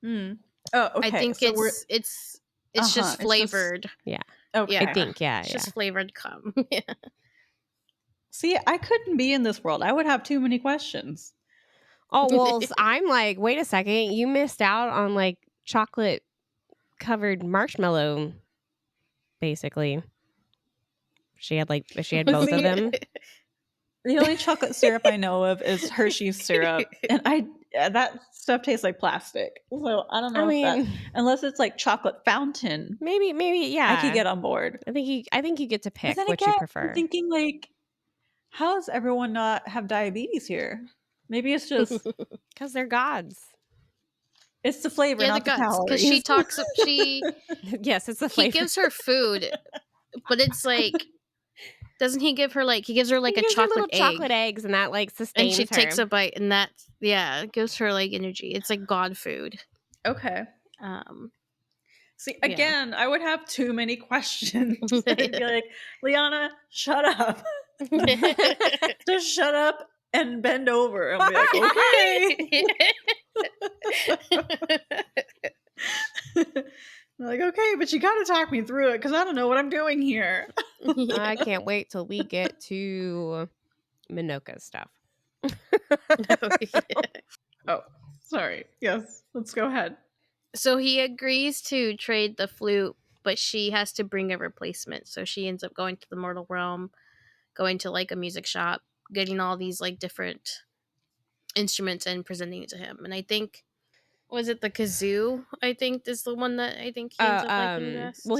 Oh, okay. I think so it's just flavored. Yeah. Okay. I think, It's just flavored cum. Yeah. See, I couldn't be in this world. I would have too many questions. Oh, well, I'm like, wait a second. You missed out on like chocolate covered marshmallow, basically. She had both of them. The only chocolate syrup I know of is Hershey's syrup, and that stuff tastes like plastic. So I don't know unless it's like chocolate fountain. Maybe, yeah. I could get on board. I think you get to pick But then what again, you prefer. I'm thinking like, how does everyone not have diabetes here? Maybe it's just because they're gods. It's the flavor, not the calories. Because she talks. Yes, it's the flavor. He gives her food, but it's like. Doesn't he give her like he gives her like a chocolate egg? Chocolate eggs, and that like sustains her. And she takes a bite, and that gives her like energy. It's like god food. Okay. See, again, I would have too many questions. I'd be like, Liana, shut up. Just shut up and bend over. I'll be like, okay. Like, okay, but you gotta talk me through it because I don't know what I'm doing here. I can't wait till we get to Minoka stuff. Oh, sorry. Yes, let's go ahead. So he agrees to trade the flute, but she has to bring a replacement. So she ends up going to the mortal realm, going to like a music shop, getting all these like different instruments and presenting it to him. And I think was it the kazoo? I think is the one that I think he ends up liking best. Well,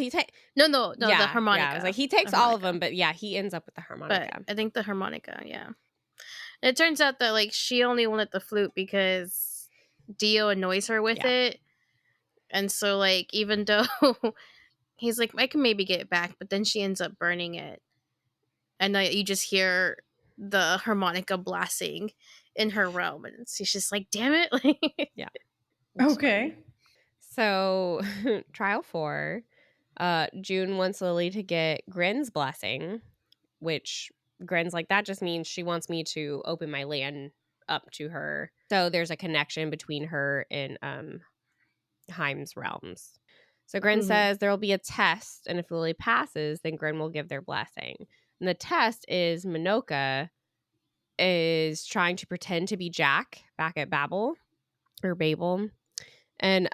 no, the harmonica. Yeah, I was like, he takes all of them, but yeah, he ends up with the harmonica. But I think the harmonica, yeah. And it turns out that like she only wanted the flute because Dio annoys her with it, and so like even though he's like, I can maybe get it back, but then she ends up burning it, and you just hear the harmonica blasting in her realm, and she's just like, damn it, yeah. Okay. So, trial 4, June wants Lily to get Gren's blessing, which Gren's like, that just means she wants me to open my land up to her. So there's a connection between her and Heim's realms. So Gren says there will be a test, and if Lily passes, then Gren will give their blessing. And the test is Minoka is trying to pretend to be Jack back at Babel. And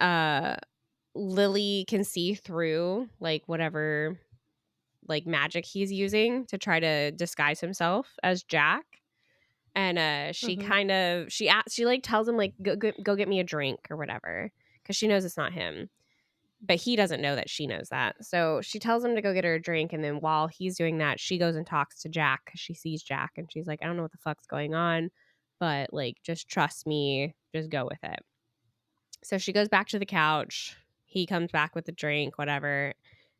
Lily can see through like whatever like magic he's using to try to disguise himself as Jack. And she kind of she like tells him like go get me a drink or whatever because she knows it's not him, but he doesn't know that she knows that. So she tells him to go get her a drink, and then while he's doing that, she goes and talks to Jack because she sees Jack, and she's like, I don't know what the fuck's going on. but like just trust me, just go with it. So she goes back to the couch. He comes back with a drink, whatever,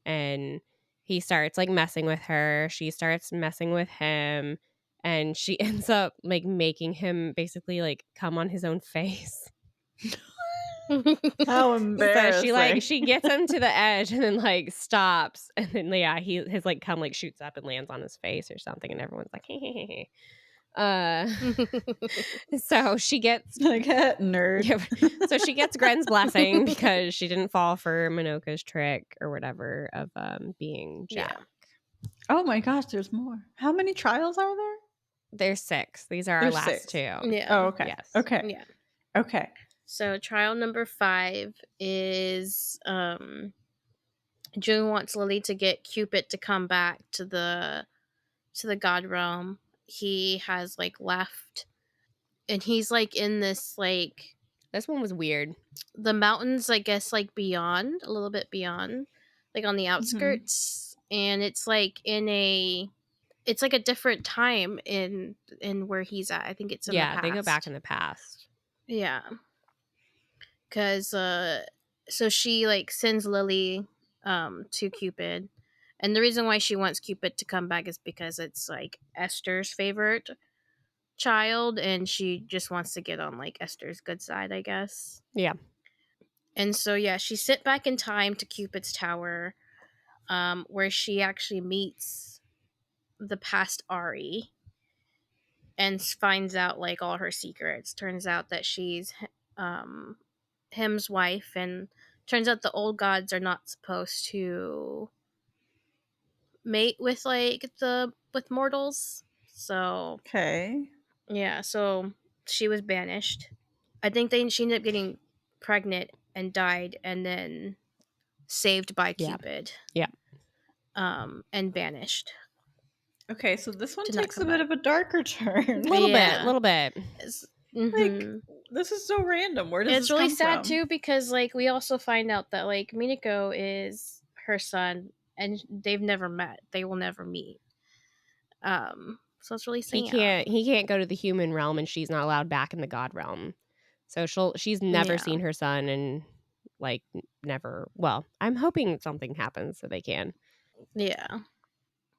and he starts like messing with her. She starts messing with him, and she ends up like making him basically like come on his own face. How So embarrassing. she gets him to the edge and then like stops, and then his like cum like shoots up and lands on his face or something, and everyone's like, hey, hey, hey, hey. So she gets Like, nerd. yeah, so she gets Gren's blessing because she didn't fall for Minoka's trick or whatever of being Jack. Yeah. Oh my gosh, there's more. How many trials are there? There's 6. These are our There's last 6. 2. Yeah. Oh, okay. Yes. Okay. Yeah. Okay. So trial number 5 is June wants Lily to get Cupid to come back to the god realm. He has like left, and he's like in this like This one was weird. the mountains, I guess, like beyond, a little bit beyond, like on the Mm-hmm. outskirts, and it's like it's like a different time in where he's at. I think it's in the past. They go back in the past. Yeah. Cause so she like sends Lily to Cupid. And the reason why she wants Cupid to come back is because it's like Esther's favorite child, and she just wants to get on like Esther's good side, I guess. Yeah. And so yeah, she's sent back in time to Cupid's tower, where she actually meets the past Ari and finds out like all her secrets. Turns out that she's him's wife, and turns out the old gods are not supposed to mate with like with mortals. So Okay. yeah, so she was banished. I think she ended up getting pregnant and died, and then saved by Yeah. Cupid. Yeah. And banished. Okay, so this one Did not takes a come bit back. of a darker turn. Little Yeah. bit. Like, this is so random. Where does It's this really come sad from? too, because like we also find out that like Minako is her son, and they've never met. They will never meet. So it's really sad. He can't go to the human realm, and she's not allowed back in the god realm. So she's never Yeah. seen her son, and like never. Well, I'm hoping something happens so they can. Yeah.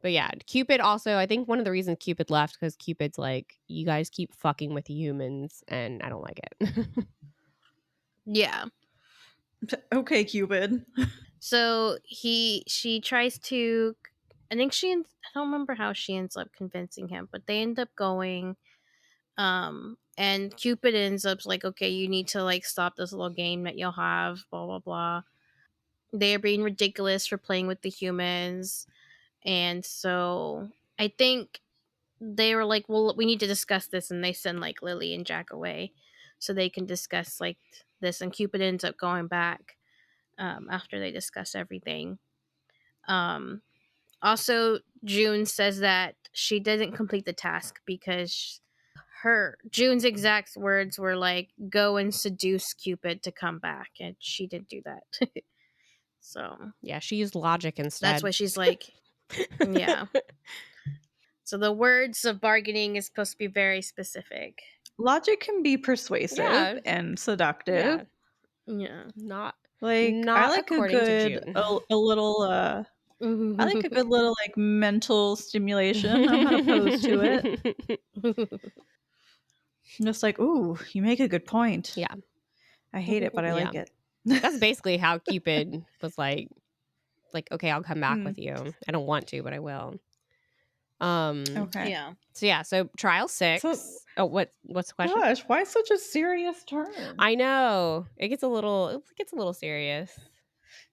But yeah, Cupid also, I think one of the reasons Cupid left because Cupid's like, you guys keep fucking with humans, and I don't like it. Yeah. Okay, Cupid. So she tries to. I think I don't remember how she ends up convincing him, but they end up going. And Cupid ends up like, okay, you need to like stop this little game that you'll have. Blah blah blah. They are being ridiculous for playing with the humans, and so I think they were like, well, we need to discuss this, and they send like Lily and Jack away so they can discuss like this, and Cupid ends up going back after they discuss everything. um Also, June says that she didn't complete the task because June's exact words were like, go and seduce Cupid to come back, and she didn't do that. So Yeah, she used logic instead. that's why she's like, yeah. So the words of bargaining is supposed to be very specific. Logic can be persuasive Yeah. and seductive. Yeah. Not I like a according to good June. a little I like a good little like mental stimulation. I'm not opposed to it. I'm just like, ooh, you make a good point. Yeah. I hate it, but I like it. That's basically how Cupid was like, okay, I'll come back with you. I don't want to, but I will. Okay. Yeah. So yeah, so trial 6. What's the question? Gosh, why such a serious turn? I know. It gets a little serious.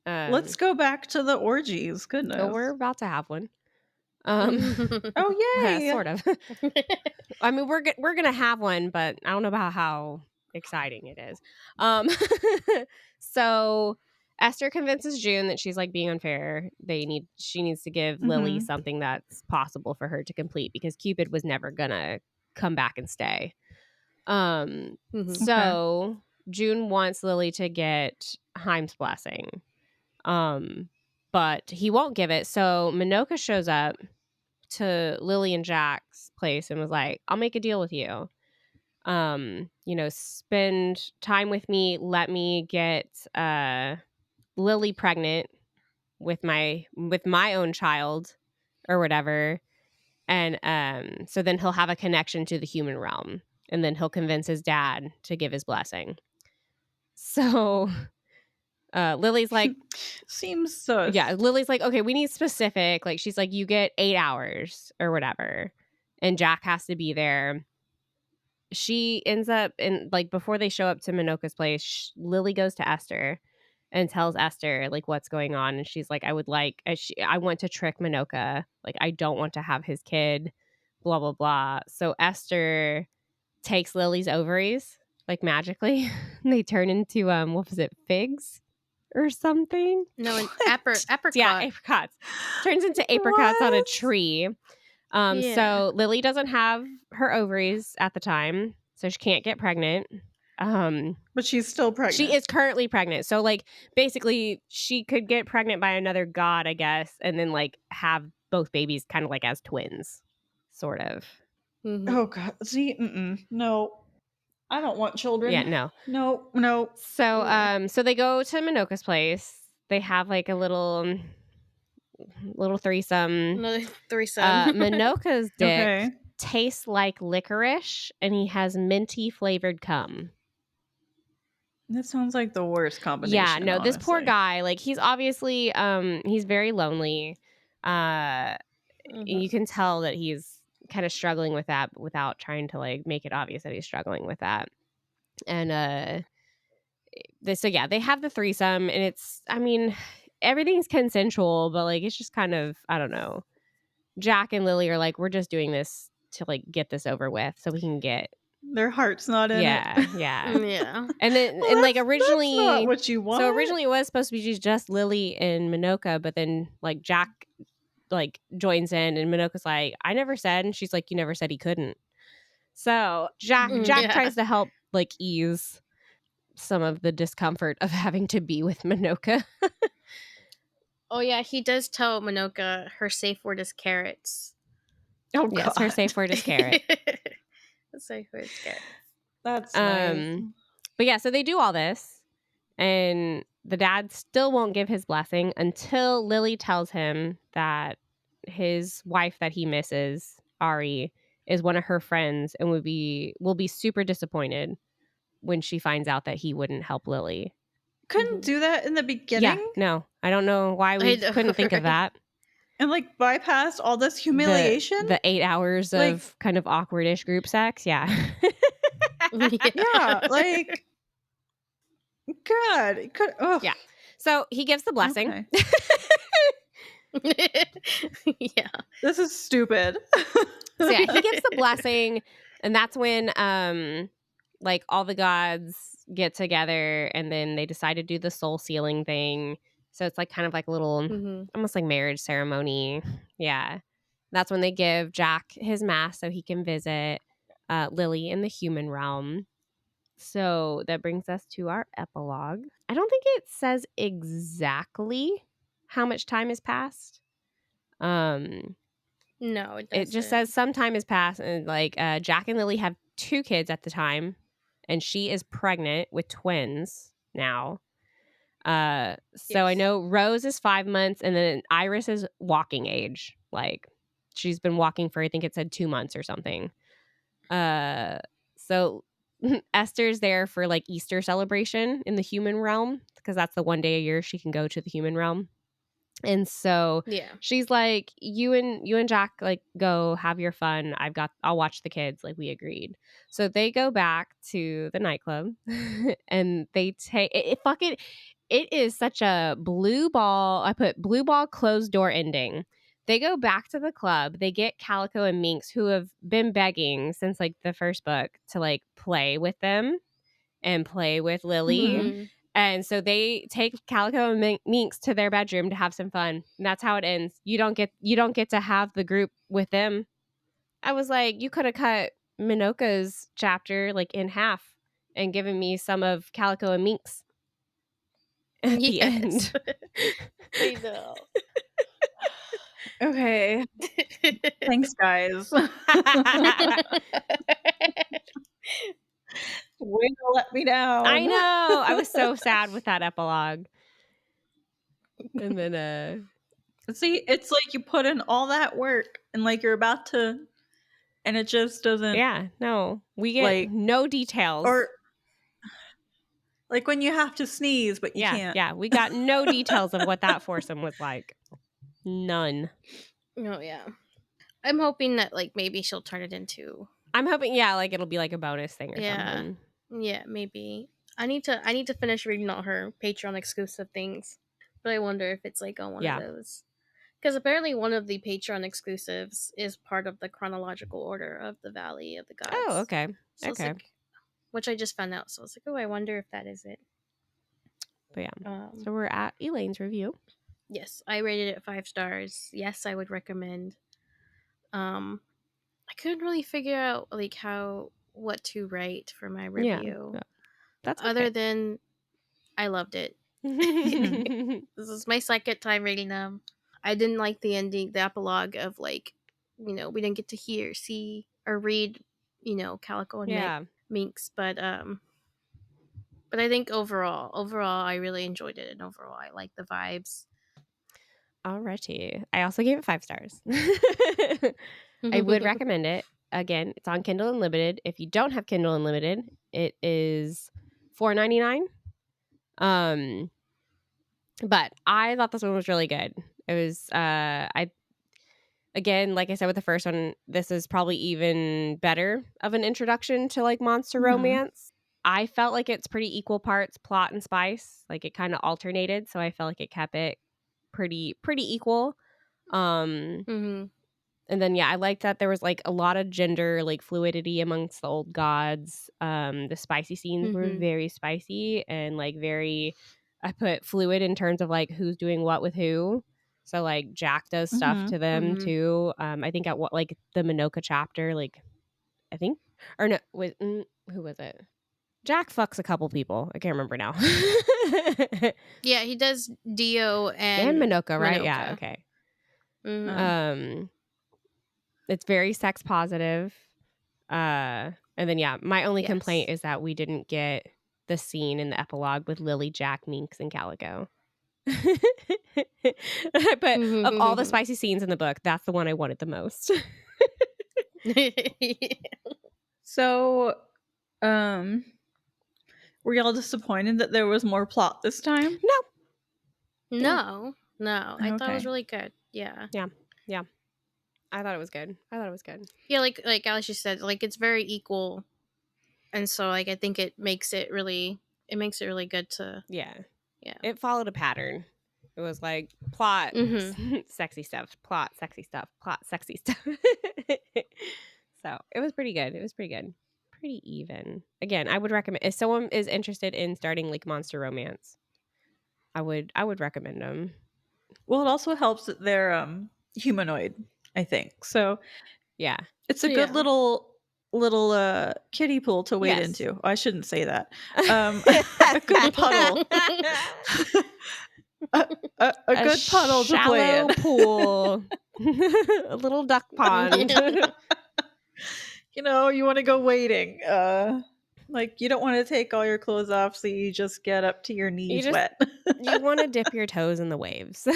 Let's go back to the orgies. Goodness. Oh, we're about to have one. Oh yay! Sort of. I mean, we're gonna have one, but I don't know about how exciting it is. So Esther convinces June that she's like being unfair. She needs to give Lily something that's possible for her to complete because Cupid was never gonna come back and stay. So June wants Lily to get Heim's blessing. But he won't give it. So Minoka shows up to Lily and Jack's place and was like, I'll make a deal with you. spend time with me, let me get Lily pregnant with my own child or whatever. And so then he'll have a connection to the human realm, and then he'll convince his dad to give his blessing. So Lily's like, seems sus. yeah, Lily's like, okay, we need specific. Like, she's like, you get 8 hours or whatever, and Jack has to be there. She ends up in, like, before they show up to Minoka's place, Lily goes to Esther and tells Esther, like, what's going on. And she's like, I want to trick Minoka. Like, I don't want to have his kid, blah, blah, blah. So Esther takes Lily's ovaries, like, magically. And they turn into, what was it, figs or something? No, an apricot. Yeah, apricots. Turns into apricots on a tree. Yeah. So Lily doesn't have her ovaries at the time, so she can't get pregnant. But she's still pregnant. She is currently pregnant. So, like, basically, she could get pregnant by another god, I guess, and then, like, have both babies kind of like as twins, sort of. Mhm. Oh, God. See, no. I don't want children. Yeah, no. No. So, Yeah. so they go to Minoka's place. They have, like, a little threesome. Another threesome. Minoka's dick Okay. tastes like licorice, and he has minty flavored cum. That sounds like the worst combination. Yeah, no, this poor honestly. guy, like, he's obviously he's very lonely. You can tell that he's kind of struggling with that, but without trying to, like, make it obvious that he's struggling with that. And they have the threesome, and it's, I mean, everything's consensual, but, like, it's just kind of, I don't know. Jack and Lily are like, we're just doing this to, like, get this over with so we can get Their heart's not in it. yeah. Yeah. And then Well, and like that's originally not what you want. So originally it was supposed to be just Lily and Minoka, but then, like, Jack, like, joins in, and Minoka's like, I never said, and she's like, you never said he couldn't. So Jack Yeah. tries to help, like, ease some of the discomfort of having to be with Minoka. Oh yeah, he does tell Minoka her safe word is carrots. Oh, Yes, God. her safe word is carrot. Her safe word is carrot. That's nice. But yeah, so they do all this, and the dad still won't give his blessing until Lily tells him that his wife that he misses, Ari, is one of her friends, and will be super disappointed when she finds out that he wouldn't help Lily. Couldn't do that in the beginning? Yeah, no. I don't know why we couldn't think of that. And, like, bypassed all this humiliation? The 8 hours Like- of kind of awkward-ish group sex, yeah. Yeah, like, God. It could, ugh. Yeah. So he gives the blessing. Okay. Yeah. This is stupid. So yeah, he gives the blessing, and that's when like, all the gods get together, and then they decide to do the soul sealing thing. So it's like kind of like a little almost like marriage ceremony. Yeah. That's when they give Jack his mask so he can visit Lily in the human realm. So that brings us to our epilogue. I don't think it says exactly how much time has passed. No, it doesn't. It just says some time has passed, and, like, Jack and Lily have 2 kids at the time, and she is pregnant with twins now. So I know Rose is 5 months, and then Iris is walking age. Like, she's been walking for, I think it said 2 months or something. So Esther's there for, like, Easter celebration in the human realm, because that's the one day a year she can go to the human realm. And so she's like, you and Jack, like, go have your fun. I'll watch the kids, like we agreed. So they go back to the nightclub and they take it is such a blue ball. I put blue ball closed door ending. They go back to the club. They get Calico and Minx, who have been begging since, like, the first book, to, like, play with them and play with Lily. And so they take Calico and Minx to their bedroom to have some fun. And that's how it ends. You don't get to have the group with them. I was like, you could have cut Minoka's chapter, like, in half and given me some of Calico and Minx at the end. I know. Okay. Thanks, guys. Way to let me down. I know. I was so sad with that epilogue. And then See, it's like you put in all that work and like you're about to, and it just doesn't. yeah, no. We get Like, no details. or like when you have to sneeze but you can't. Yeah, we got no details of what that foursome was like. None. Oh yeah. I'm hoping that like maybe she'll turn it into. I'm hoping, like it'll be like a bonus thing or something. Yeah, maybe. I need to finish reading all her Patreon exclusive things, but I wonder if it's like on one of those. Because apparently one of the Patreon exclusives is part of the chronological order of the Valley of the Gods. Oh, okay. So it's like, which I just found out. So I was like, oh, I wonder if that is it. But yeah. So we're at Elaine's review. Yes, I rated it 5 stars. Yes, I would recommend. I couldn't really figure out like what to write for my review. Yeah, that's okay. Other than I loved it. This is my second time reading them. I didn't like the ending, the epilogue of like, we didn't get to hear, see, or read, Calico and Minx, but I think overall, I really enjoyed it, and overall, I like the vibes. Alrighty. I also gave it 5 stars. I would recommend it. Again, it's on Kindle Unlimited. If you don't have Kindle Unlimited, it is $4.99. But I thought this one was really good. It was again, like I said with the first one, this is probably even better of an introduction to like monster romance. I felt like it's pretty equal parts plot and spice. Like it kind of alternated, so I felt like it kept it pretty equal. And then I liked that there was like a lot of gender like fluidity amongst the old gods. The spicy scenes were very spicy and like very, I put fluid in terms of like who's doing what with who. So like Jack does stuff to them too. I think at like the Minoka chapter, like I think, or no, who was it? Jack fucks a couple people. I can't remember now. Yeah, he does Dio and Minoka, right? Yeah, okay. It's very sex positive. And then my only complaint is that we didn't get the scene in the epilogue with Lily, Jack, Minx, and Calico. But of all the spicy scenes in the book, that's the one I wanted the most. So, were y'all disappointed that there was more plot this time? No. I thought it was really good. Yeah. I thought it was good. Yeah, like Alice just said, like it's very equal, and so like I think it makes it really good to. Yeah. It followed a pattern. It was like plot, sexy stuff, plot, sexy stuff, plot, sexy stuff. So it was pretty good. Pretty even. Again, I would recommend if someone is interested in starting like monster romance. I would recommend them. Well, it also helps that they're humanoid, I think. So yeah, it's a good little kiddie pool to wade into. Oh, I shouldn't say that. A good puddle. a good puddle to play in. Pool. A little duck pond. You want to go wading. Like you don't want to take all your clothes off, so you just get up to your knees wet. You want to dip your toes in the waves.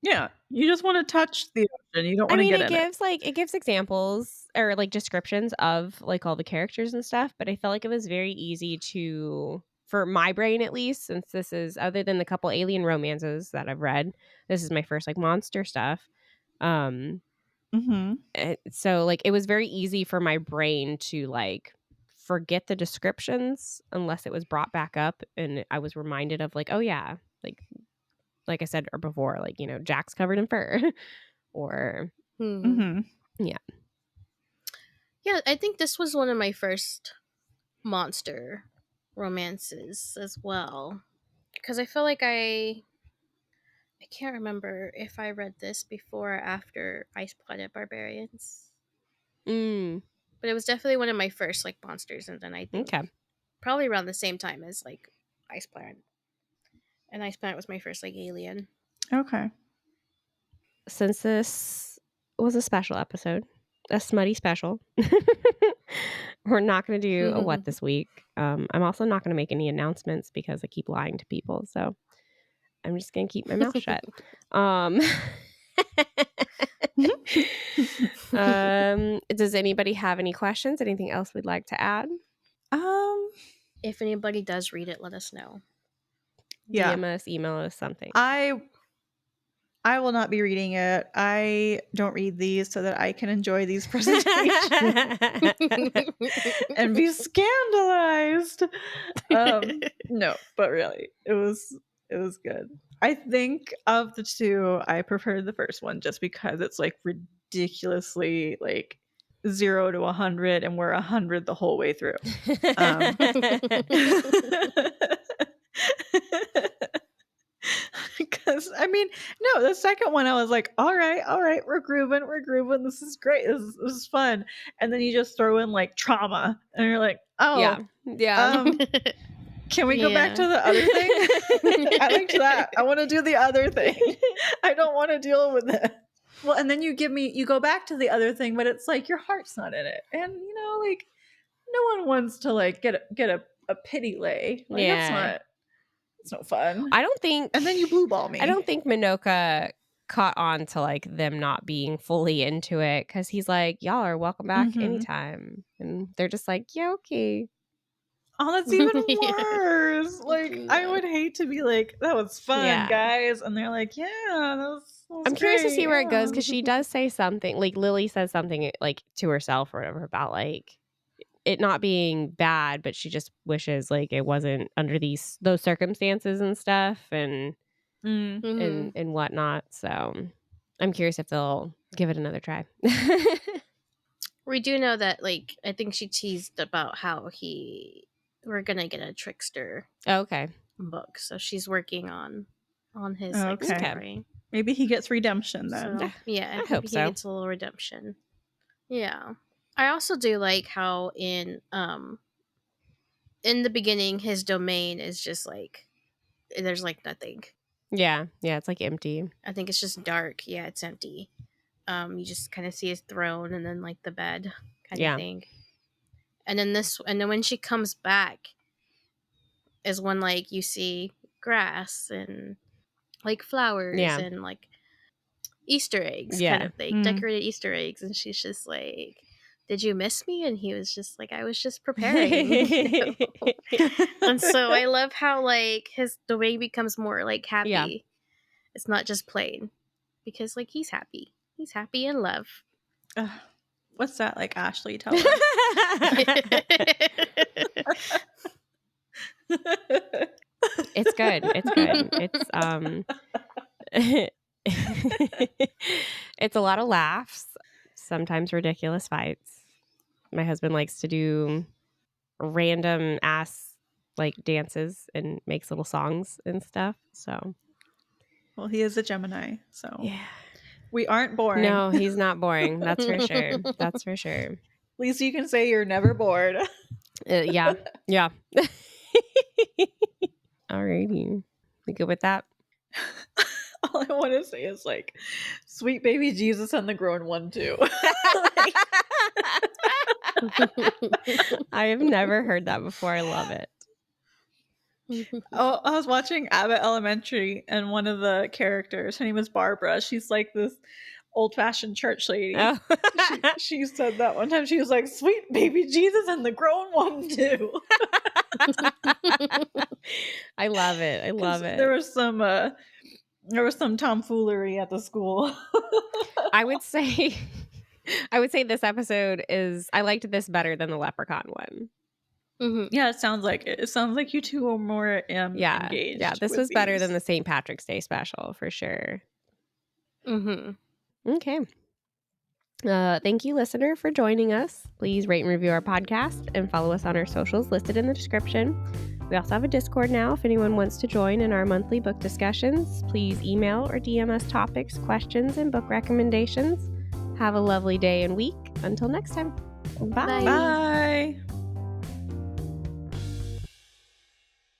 Yeah, you just want to touch the ocean. You don't want to get in it. It gives examples or like descriptions of like all the characters and stuff, but I felt like it was very easy for my brain at least, since this is, other than the couple alien romances that I've read, this is my first like monster stuff. So like it was very easy for my brain to like forget the descriptions unless it was brought back up and I was reminded of like, oh yeah, like I said before, like, Jack's covered in fur or yeah, I think this was one of my first monster romances as well, because I feel like I can't remember if I read this before or after Ice Planet Barbarians. But it was definitely one of my first like monsters, and then I think probably around the same time as like Ice Planet. And Ice Planet was my first like alien. Okay. Since this was a special episode, a Smutty special, We're not going to do a what this week. I'm also not going to make any announcements because I keep lying to people. So I'm just going to keep my mouth shut. Does anybody have any questions? Anything else we'd like to add? If anybody does read it, let us know. Yeah. DM us, email us, something. I will not be reading it. I don't read these so that I can enjoy these presentations and be scandalized. No, but really, it was good. I think of the two, I preferred the first one just because it's like ridiculously like 0 to 100, and we're 100 the whole way through. Because I mean, no, the second one I was like, all right, we're grooving, this is great, this is fun, and then you just throw in like trauma, and you're like, oh, yeah. Can we go back to the other thing? I liked that. I want to do the other thing. I don't want to deal with it. Well, and then you go back to the other thing, but it's like your heart's not in it, and like no one wants to like get a pity lay. Like, it's no fun. I don't think. And then you blue ball me. I don't think Minoka caught on to like them not being fully into it because he's like, y'all are welcome back anytime, and they're just like, yeah, okay. Oh, that's even worse. Like, I would hate to be like, that was fun, guys, and they're like, yeah, that was I'm curious to see where it goes because yeah. she does say something like Lily says something like to herself or whatever about like it not being bad, but she just wishes like it wasn't under those circumstances and stuff and and whatnot. So I'm curious if they'll give it another try. We do know that like I think she teased about how we're gonna get a trickster book, so she's working on his story. Maybe he gets redemption then. So, yeah, I hope he so. gets a little redemption. Yeah, I also do like how in the beginning his domain is just like there's like nothing. Yeah, it's like empty. I think it's just dark. Yeah, it's empty. You just kind of see his throne and then like the bed kind of thing. And then when she comes back is when like you see grass and like flowers and like Easter eggs kind of thing, decorated Easter eggs, and she's just like, did you miss me? And he was just like, I was just preparing. And so I love how like his domain becomes more like happy. Yeah. It's not just plain because like he's happy in love. What's that like, Ashley? Tell us. It's good. It's a lot of laughs, sometimes ridiculous fights. My husband likes to do random ass like dances and makes little songs and stuff. So, well, he is a Gemini, so we aren't boring. No, he's not boring. That's for sure. That's for sure. At least you can say you're never bored. Yeah. Alrighty. We good with that? All I want to say is like, sweet baby Jesus and the grown one too. I have never heard that before. I love it. Oh, I was watching Abbott Elementary, and one of the characters, her name is Barbara. She's like this old-fashioned church lady. Oh. she said that one time. She was like, "Sweet baby Jesus and the grown one too." I love it. I love it. There was some tomfoolery at the school. I would say this episode I liked this better than the Leprechaun one. Yeah, it sounds like it. It sounds like you two are more engaged. Yeah, this was better than the St. Patrick's Day special for sure. Okay. Thank you, listener, for joining us. Please rate and review our podcast and follow us on our socials listed in the description. We also have a Discord now if anyone wants to join in our monthly book discussions. Please email or DM us topics, questions, and book recommendations. Have a lovely day and week. Until next time. Bye. Bye.